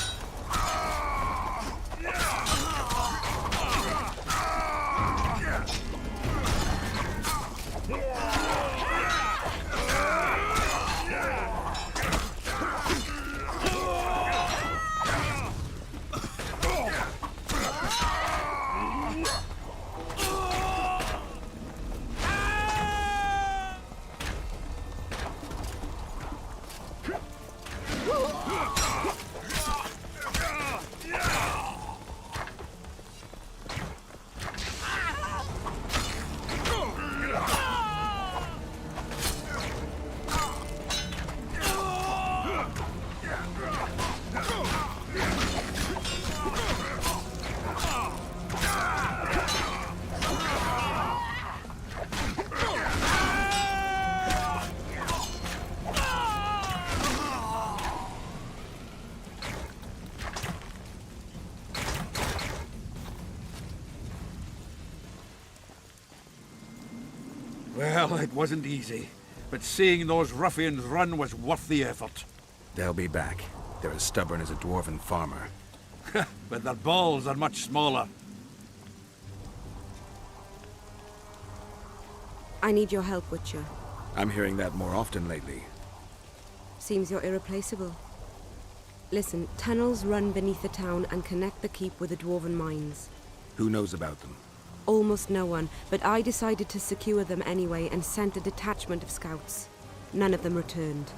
Well, it wasn't easy, but seeing those ruffians run was worth the effort. They'll be back. They're as stubborn as a dwarven farmer. But their balls are much smaller. I need your help, Witcher. I'm hearing that more often lately. Seems you're irreplaceable. Listen, tunnels run beneath the town and connect the keep with the dwarven mines. Who knows about them? Almost no one, but I decided to secure them anyway and sent a detachment of scouts. None of them returned.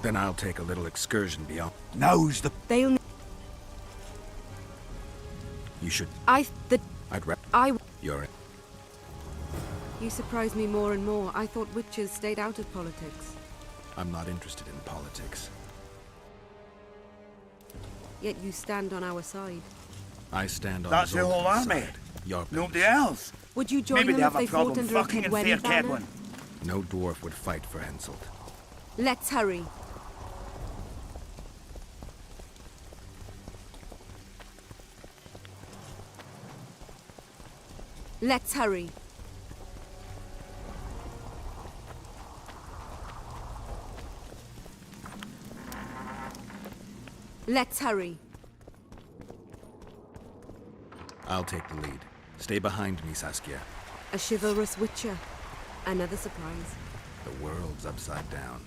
Then I'll take a little excursion beyond. Now's the... They'll... You should... I'd rather... You're in. You surprise me more and more. I thought witches stayed out of politics. I'm not interested in politics. Yet you stand on our side. I stand on That's the whole army. Nobody else. Would you join Maybe them they if have a they fought problem under a fucking Kedweni in Fair banner? Kedwen. No dwarf would fight for Henselt. Let's hurry. Let's hurry. Let's hurry. I'll take the lead. Stay behind me, Saskia. A chivalrous witcher. Another surprise. The world's upside down.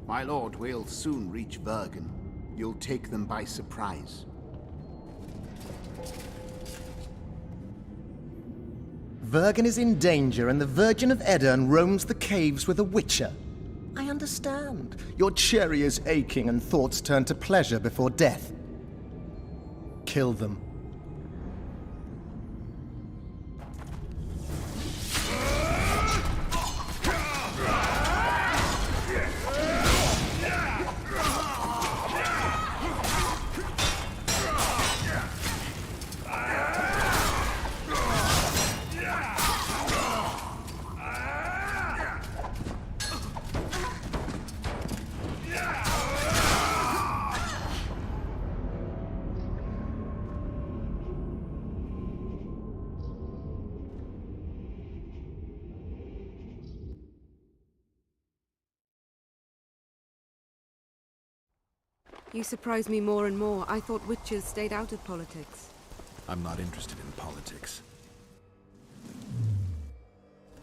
My lord, we'll soon reach Bergen. You'll take them by surprise. Vergen is in danger and the Virgin of Edirn roams the caves with a witcher. I understand. Your cherry is aching and thoughts turn to pleasure before death. Kill them. You surprise me more and more. I thought witches stayed out of politics. I'm not interested in politics.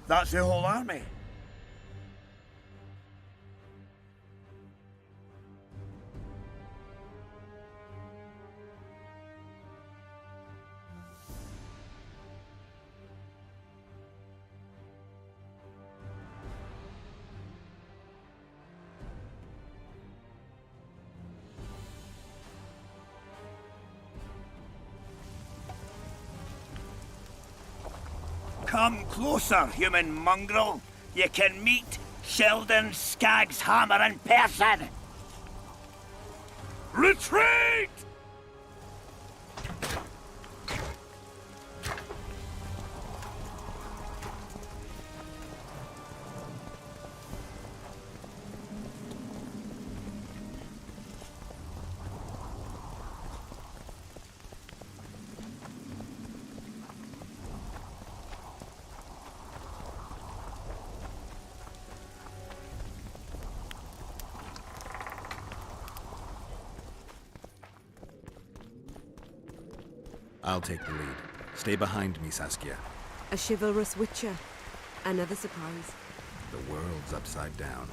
That's the whole army. Come closer, human mongrel. You can meet Sheldon Skaggs Hammer in person. Retreat! I'll take the lead. Stay behind me, Saskia. A chivalrous witcher. Another surprise. The world's upside down.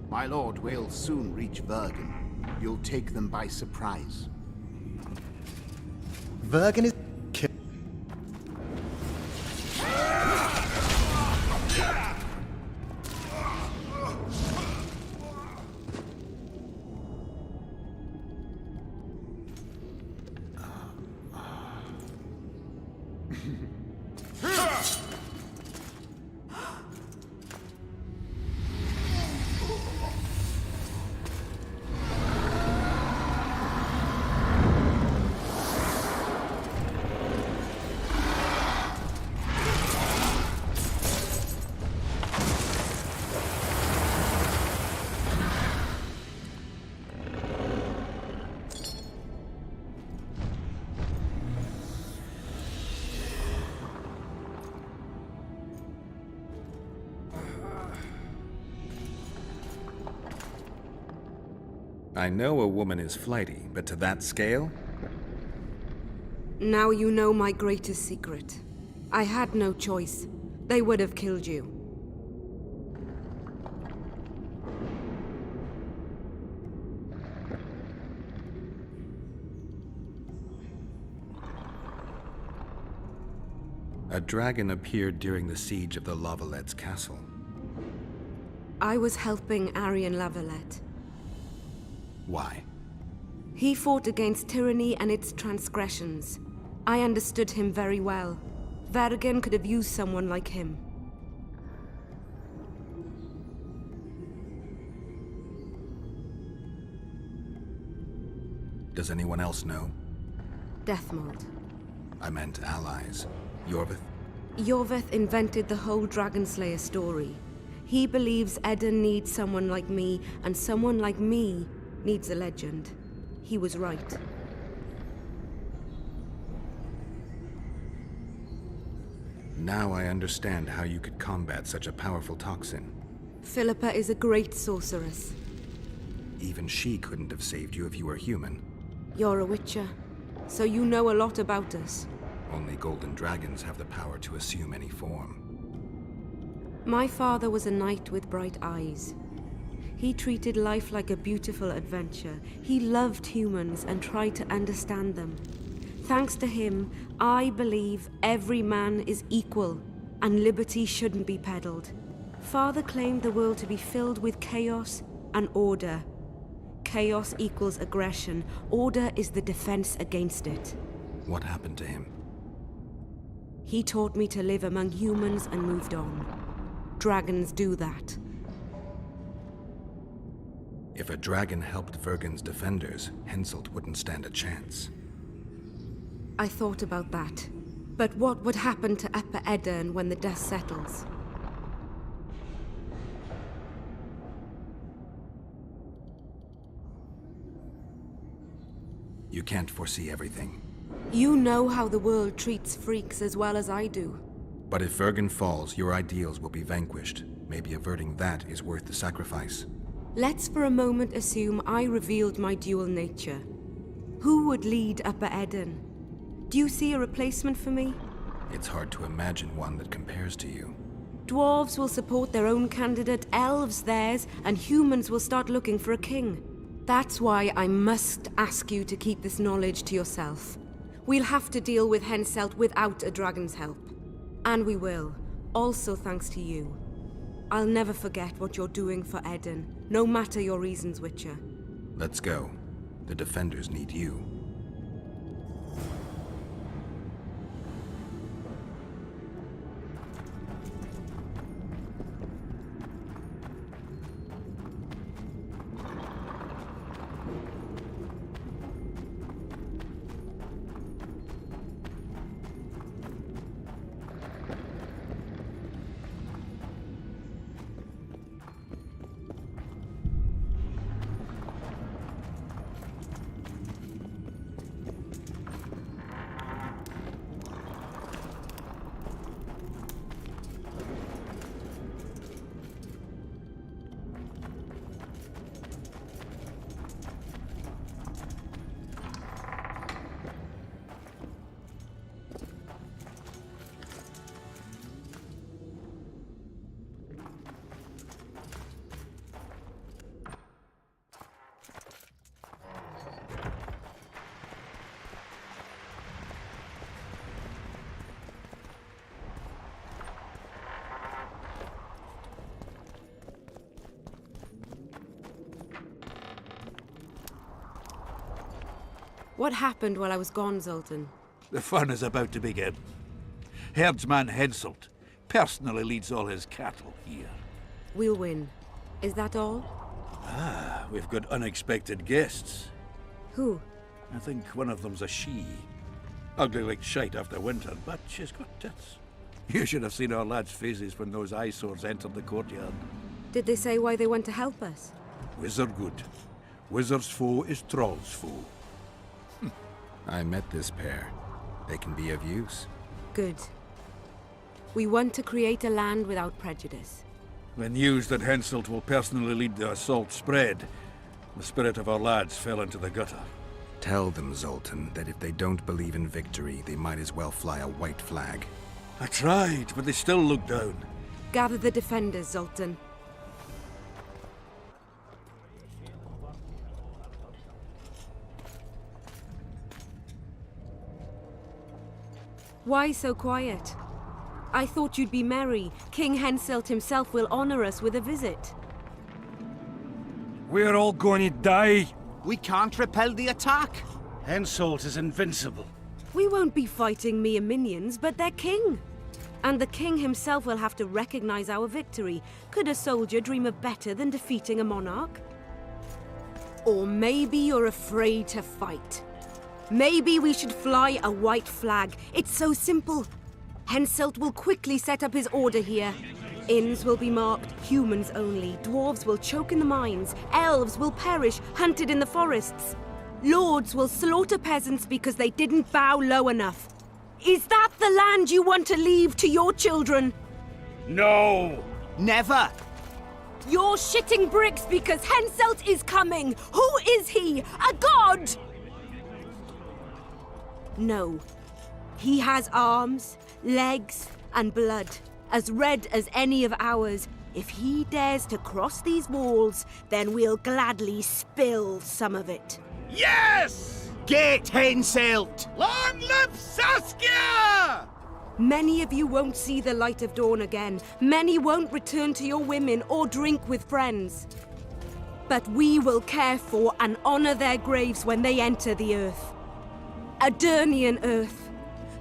My lord, we'll soon reach Vergen. You'll take them by surprise. Vergen is... I know a woman is flighty, but to that scale? Now you know my greatest secret. I had no choice. They would have killed you. A dragon appeared during the siege of the Lavalette's castle. I was helping Arian Lavalette. Why? He fought against tyranny and its transgressions. I understood him very well. Vergen could have used someone like him. Does anyone else know? Deathmold. I meant allies. Yorvith? Yorvith invented the whole Dragonslayer story. He believes Eden needs someone like me, and someone like me needs a legend. He was right. Now I understand how you could combat such a powerful toxin. Philippa is a great sorceress. Even she couldn't have saved you if you were human. You're a witcher, so you know a lot about us. Only golden dragons have the power to assume any form. My father was a knight with bright eyes. He treated life like a beautiful adventure. He loved humans and tried to understand them. Thanks to him, I believe every man is equal and liberty shouldn't be peddled. Father claimed the world to be filled with chaos and order. Chaos equals aggression. Order is the defense against it. What happened to him? He taught me to live among humans and moved on. Dragons do that. If a dragon helped Vergen's defenders, Henselt wouldn't stand a chance. I thought about that. But what would happen to Upper Edirn when the dust settles? You can't foresee everything. You know how the world treats freaks as well as I do. But if Vergen falls, your ideals will be vanquished. Maybe averting that is worth the sacrifice. Let's for a moment assume I revealed my dual nature. Who would lead Upper Edirn? Do you see a replacement for me? It's hard to imagine one that compares to you. Dwarves will support their own candidate, elves theirs, and humans will start looking for a king. That's why I must ask you to keep this knowledge to yourself. We'll have to deal with Henselt without a dragon's help. And we will, also thanks to you. I'll never forget what you're doing for Edirn, no matter your reasons, Witcher. Let's go. The defenders need you. What happened while I was gone, Zoltan? The fun is about to begin. Herdsman Henselt personally leads all his cattle here. We'll win. Is that all? Ah, we've got unexpected guests. Who? I think one of them's a she. Ugly like shite after winter, but she's got tits. You should have seen our lads' faces when those eyesores entered the courtyard. Did they say why they went to help us? Wizard good. Wizard's foe is Troll's foe. I met this pair. They can be of use. Good. We want to create a land without prejudice. When news that Henselt will personally lead the assault spread, the spirit of our lads fell into the gutter. Tell them, Zoltan, that if they don't believe in victory, they might as well fly a white flag. I tried, but they still look down. Gather the defenders, Zoltan. Why so quiet? I thought you'd be merry. King Henselt himself will honor us with a visit. We're all going to die. We can't repel the attack. Henselt is invincible. We won't be fighting mere minions, but their king. And the king himself will have to recognize our victory. Could a soldier dream of better than defeating a monarch? Or maybe you're afraid to fight. Maybe we should fly a white flag. It's so simple. Henselt will quickly set up his order here. Inns will be marked humans only. Dwarves will choke in the mines. Elves will perish, hunted in the forests. Lords will slaughter peasants because they didn't bow low enough. Is that the land you want to leave to your children? No! Never! You're shitting bricks because Henselt is coming! Who is he? A god? No. He has arms, legs, and blood, as red as any of ours. If he dares to cross these walls, then we'll gladly spill some of it. Yes! Get Henselt! Long live Saskia! Many of you won't see the light of dawn again. Many won't return to your women or drink with friends. But we will care for and honor their graves when they enter the earth. Adernian earth.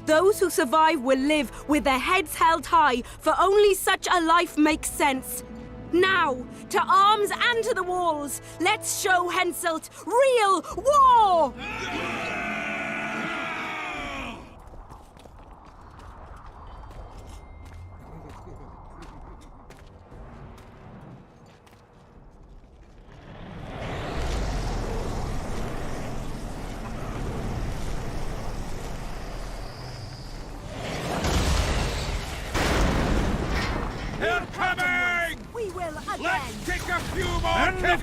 Those who survive will live with their heads held high, for only such a life makes sense. Now, to arms and to the walls, let's show Henselt real war! They're coming! We will again! Let's kick a few more kids!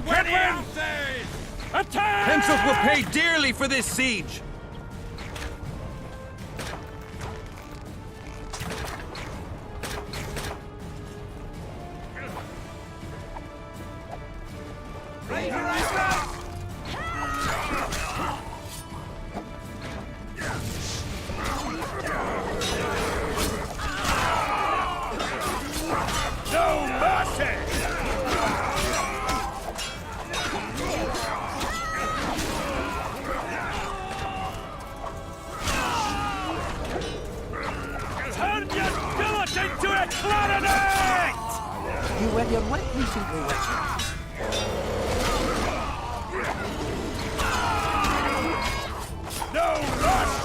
Attack! Henselt will pay dearly for this siege! No mercy! Turn your billet into a clarinet! You were your what recently, Witcher? No rush!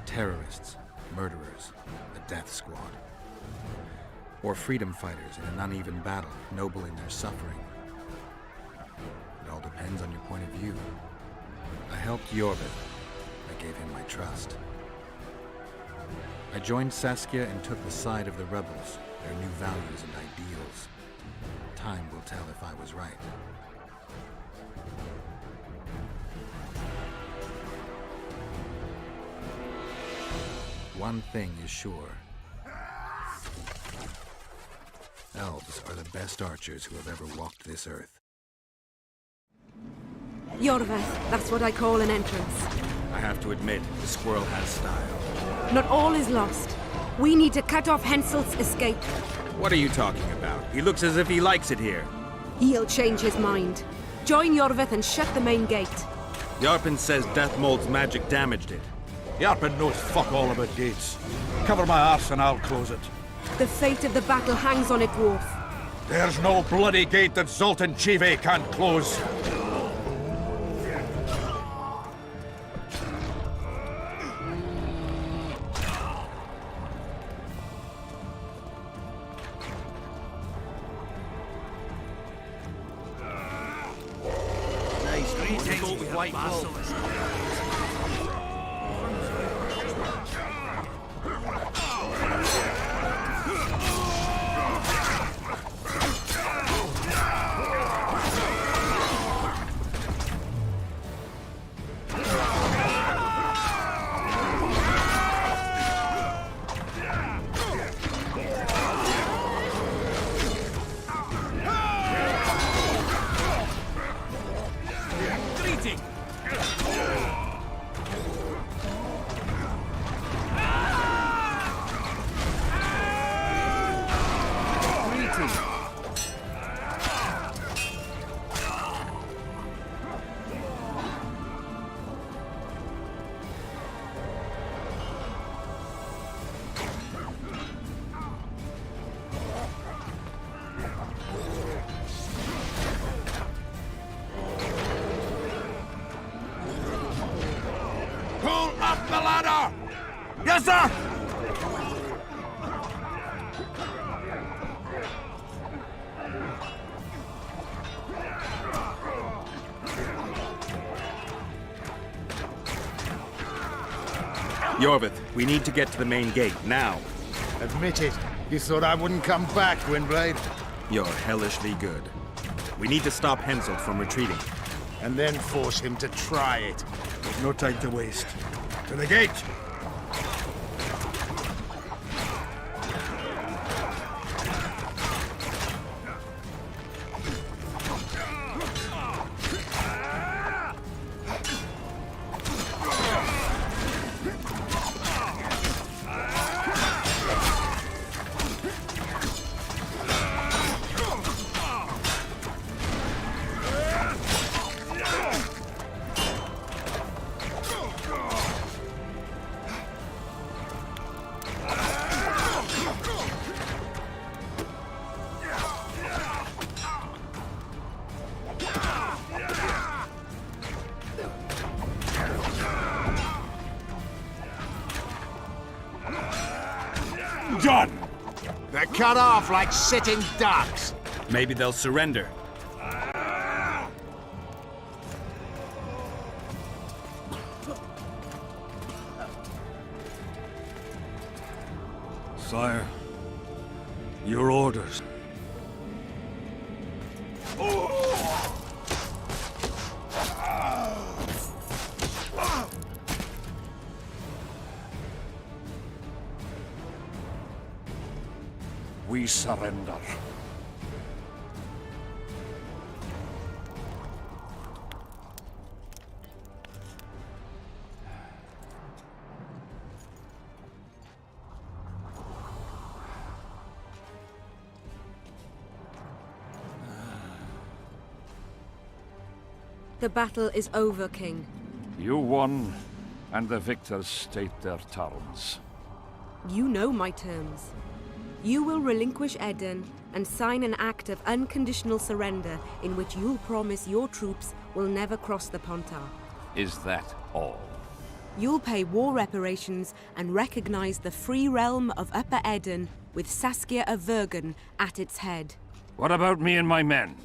Terrorists, murderers, a death squad. Or freedom fighters in an uneven battle, noble in their suffering. It all depends on your point of view. I helped Jorvik. I gave him my trust. I joined Saskia and took the side of the rebels, their new values and ideals. Time will tell if I was right. One thing is sure. Elves are the best archers who have ever walked this earth. Jorvik, that's what I call an entrance. I have to admit, the squirrel has style. Not all is lost. We need to cut off Henselt's escape. What are you talking about? He looks as if he likes it here. He'll change his mind. Join Jorvik and shut the main gate. Yarpen says Deathmold's magic damaged it. Yarpen knows fuck all about gates. Cover my arse and I'll close it. The fate of the battle hangs on it, dwarf. There's no bloody gate that Zoltan Chive can't close. Nice greetings, white wolf. ladder! Yes, sir! Yorvith, we need to get to the main gate, now. Admit it. You thought I wouldn't come back, Windblade? You're hellishly good. We need to stop Henselt from retreating. And then force him to try it. There's no time to waste. To the gate! Done! They're cut off like sitting ducks. Maybe they'll surrender. Sire, your orders. We surrender. The battle is over, King. You won, and the victors state their terms. You know my terms. You will relinquish Eden and sign an act of unconditional surrender in which you'll promise your troops will never cross the Pontar. Is that all? You'll pay war reparations and recognize the free realm of Upper Eden with Saskia of Vergen at its head. What about me and my men?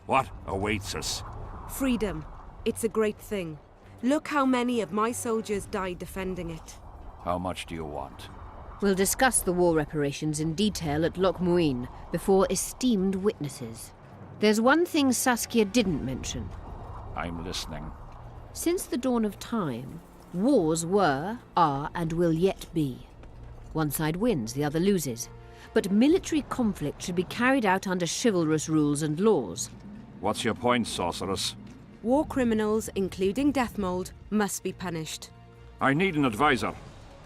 What awaits us? Freedom. It's a great thing. Look how many of my soldiers died defending it. How much do you want? We'll discuss the war reparations in detail at Loch Muin before esteemed witnesses. There's one thing Saskia didn't mention. I'm listening. Since the dawn of time, wars were, are, and will yet be. One side wins, the other loses. But military conflict should be carried out under chivalrous rules and laws. What's your point, sorceress? War criminals, including Deathmold, must be punished. I need an advisor.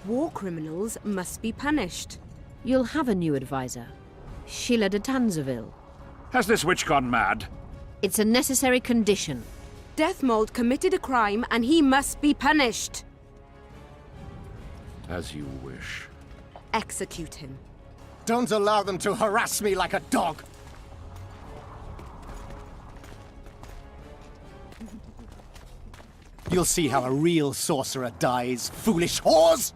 War criminals must be punished. You'll have a new advisor. Sheila de Tanzaville. Has this witch gone mad? It's a necessary condition. Deathmold committed a crime and he must be punished. As you wish. Execute him. Don't allow them to harass me like a dog! You'll see how a real sorcerer dies, foolish whores!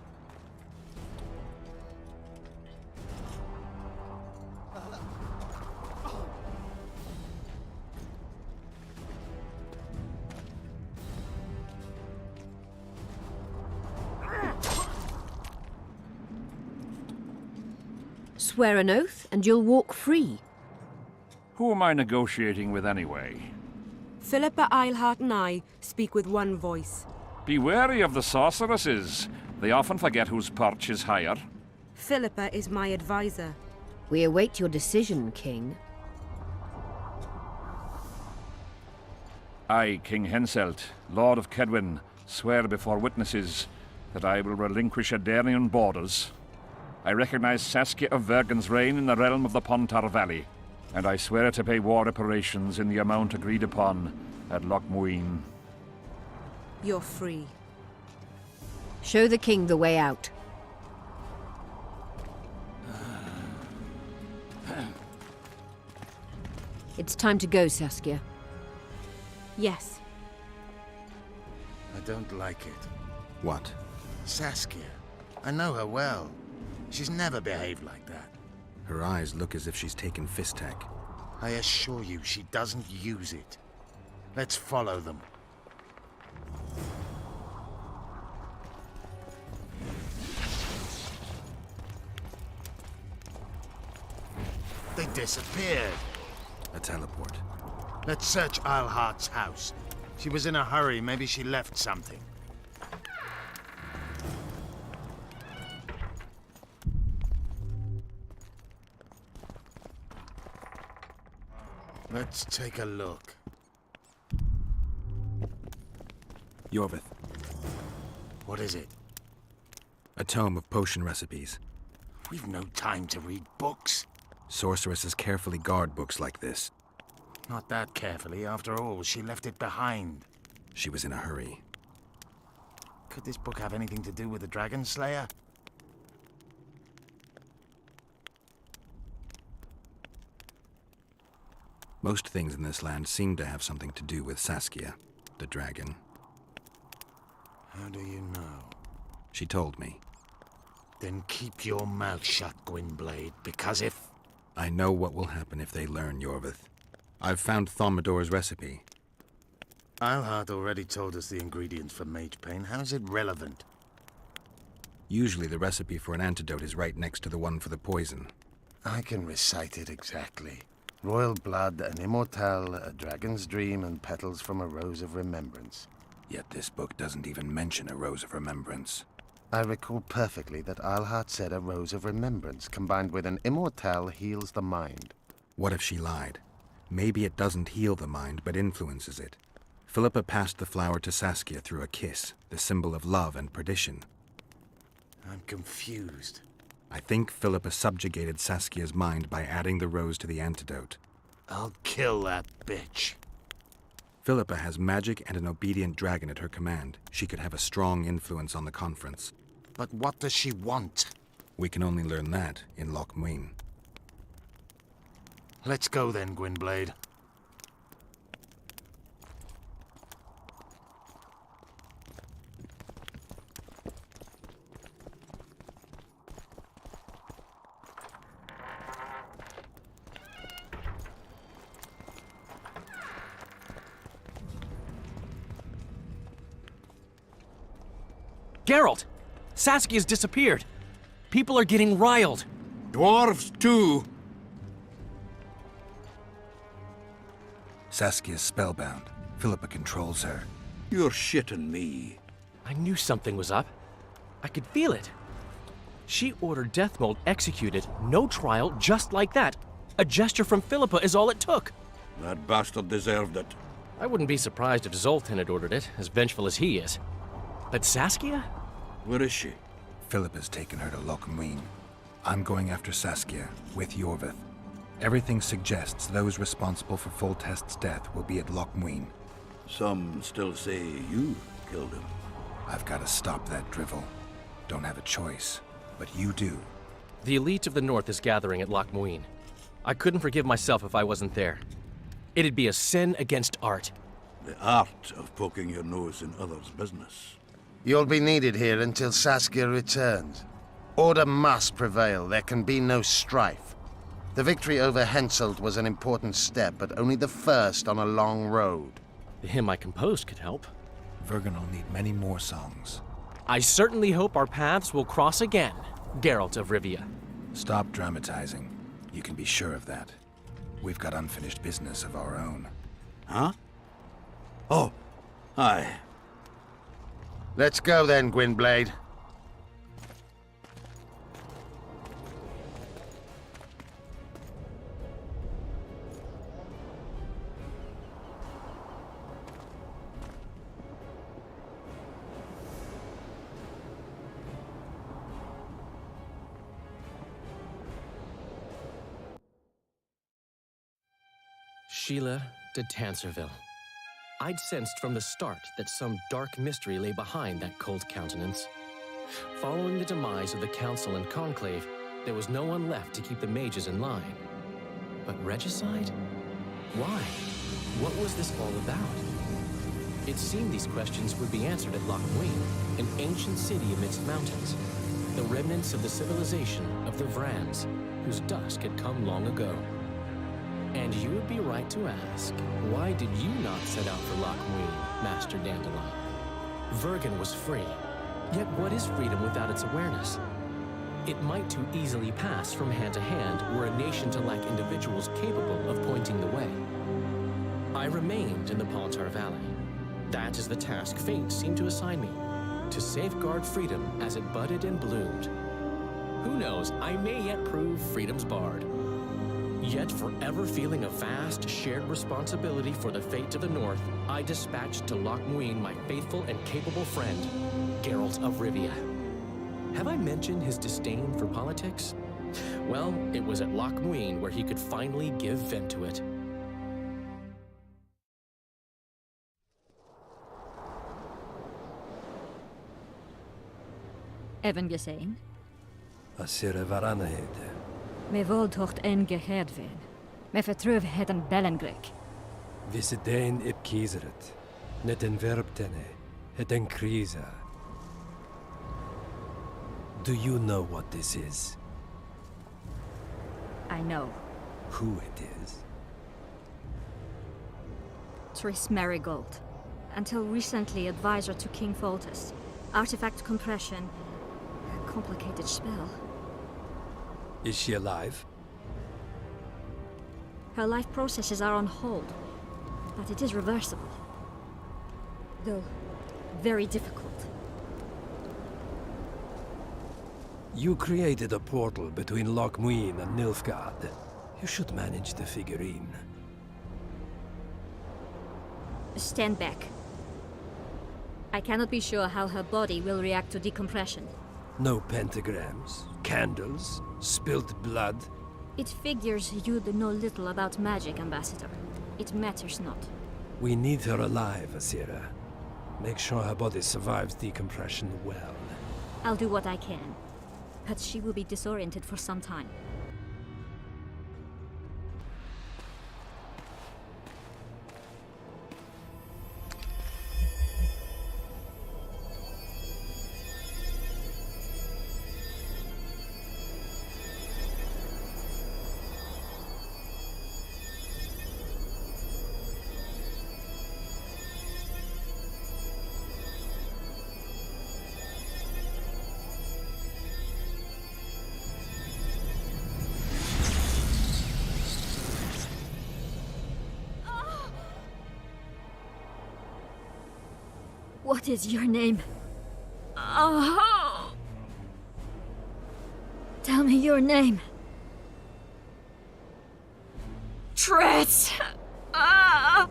Swear an oath and you'll walk free. Who am I negotiating with anyway? Philippa Eilhart and I speak with one voice. Be wary of the sorceresses. They often forget whose perch is higher. Philippa is my advisor. We await your decision, King. I, King Henselt, Lord of Kedwin, swear before witnesses that I will relinquish Adarian borders. I recognize Saskia of Vergen's reign in the realm of the Pontar Valley, and I swear to pay war reparations in the amount agreed upon at Loch Muin. You're free. Show the king the way out. It's time to go, Saskia. Yes. I don't like it. What? Saskia. I know her well. She's never behaved like that. Her eyes look as if she's taken Fistek. I assure you, she doesn't use it. Let's follow them. They disappeared. A teleport. Let's search Eilhart's house. She was in a hurry. Maybe she left something. Let's take a look. Yorvith. What is it? A tome of potion recipes. We've no time to read books. Sorceresses carefully guard books like this. Not that carefully. After all, she left it behind. She was in a hurry. Could this book have anything to do with the Dragon Slayer? Most things in this land seem to have something to do with Saskia, the dragon. How do you know? She told me. Then keep your mouth shut, Gwynblade, because if... I know what will happen if they learn, Yorvith. I've found Thaumadour's recipe. Eilhart already told us the ingredients for mage pain. How's it relevant? Usually the recipe for an antidote is right next to the one for the poison. I can recite it exactly. Royal blood, an immortal, a dragon's dream, and petals from a rose of remembrance. Yet this book doesn't even mention a rose of remembrance. I recall perfectly that Eilhart said a rose of remembrance combined with an immortal heals the mind. What if she lied? Maybe it doesn't heal the mind, but influences it. Philippa passed the flower to Saskia through a kiss, the symbol of love and perdition. I'm confused. I think Philippa subjugated Saskia's mind by adding the rose to the antidote. I'll kill that bitch. Philippa has magic and an obedient dragon at her command. She could have a strong influence on the conference. But what does she want? We can only learn that in Loch Muin. Let's go then, Gwynblade. Geralt! Saskia's disappeared. People are getting riled. Dwarves, too. Saskia's spellbound. Philippa controls her. You're shitting me. I knew something was up. I could feel it. She ordered Deathmold executed, no trial, just like that. A gesture from Philippa is all it took. That bastard deserved it. I wouldn't be surprised if Zoltan had ordered it, as vengeful as he is. But Saskia? Where is she? Philippa's taken her to Loch Muin. I'm going after Saskia, with Yorvith. Everything suggests those responsible for Foltest's death will be at Loch Muin. Some still say you killed him. I've got to stop that drivel. Don't have a choice, but you do. The elite of the North is gathering at Loch Muin. I couldn't forgive myself if I wasn't there. It'd be a sin against art. The art of poking your nose in others' business. You'll be needed here until Saskia returns. Order must prevail. There can be no strife. The victory over Henselt was an important step, but only the first on a long road. The hymn I composed could help. Vergen will need many more songs. I certainly hope our paths will cross again, Geralt of Rivia. Stop dramatizing. You can be sure of that. We've got unfinished business of our own. Huh? Oh, aye. Let's go then, Gwynblade. Sheila de Tanserville. I'd sensed from the start that some dark mystery lay behind that cold countenance. Following the demise of the Council and Conclave, there was no one left to keep the mages in line. But regicide? Why? What was this all about? It seemed these questions would be answered at Loch Muin, an ancient city amidst mountains, the remnants of the civilization of the Vrans, whose dusk had come long ago. And you would be right to ask, why did you not set out for Loch Muin, Master Dandelion? Vergen was free, yet what is freedom without its awareness? It might too easily pass from hand to hand were a nation to lack individuals capable of pointing the way. I remained in the Paltar Valley. That is the task fate seemed to assign me, to safeguard freedom as it budded and bloomed. Who knows, I may yet prove freedom's bard. Yet forever feeling a vast, shared responsibility for the fate of the North, I dispatched to Loch Muin my faithful and capable friend, Geralt of Rivia. Have I mentioned his disdain for politics? Well, it was at Loch Muin where he could finally give vent to it. Even gesehen? Asira varanahede. Me voltocht en geheerd wen. Me vertrouwen het een Bellengrek. Visse dein ip kiezeret. Net en verbtene. Het en krisa. Do you know what this is? I know. Who it is? Triss Marigold. Until recently advisor to King Foltest. Artifact compression. A complicated spell. Is she alive? Her life processes are on hold. But it is reversible. Though, very difficult. You created a portal between Loch Muin and Nilfgaard. You should manage the figurine. Stand back. I cannot be sure how her body will react to decompression. No pentagrams, candles, spilt blood. It figures you know little about magic, Ambassador. It matters not. We need her alive, Asira. Make sure her body survives decompression well. I'll do what I can. But she will be disoriented for some time. What is your name? Oh! Tell me your name. Triss! Ah!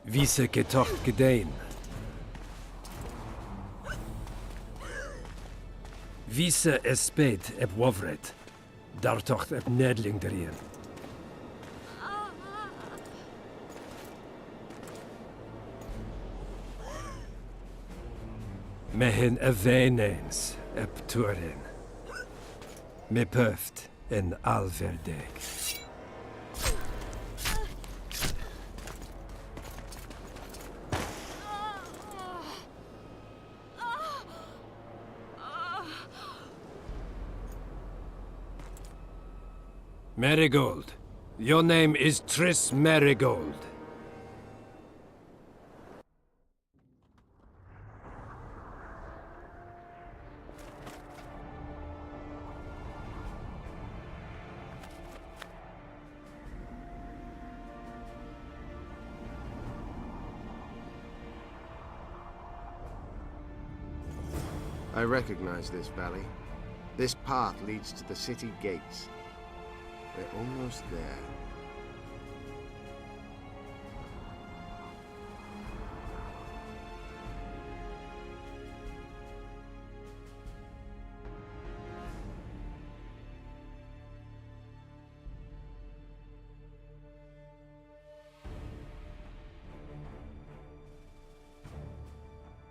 Vise getocht gedein. Vise espeit eb wovret. Dartocht eb nedling derien. Mehen eveneens eb turin. Me pöft en alverdeg. Marigold. Your name is Triss Marigold. I recognize this valley. This path leads to the city gates. We're almost there.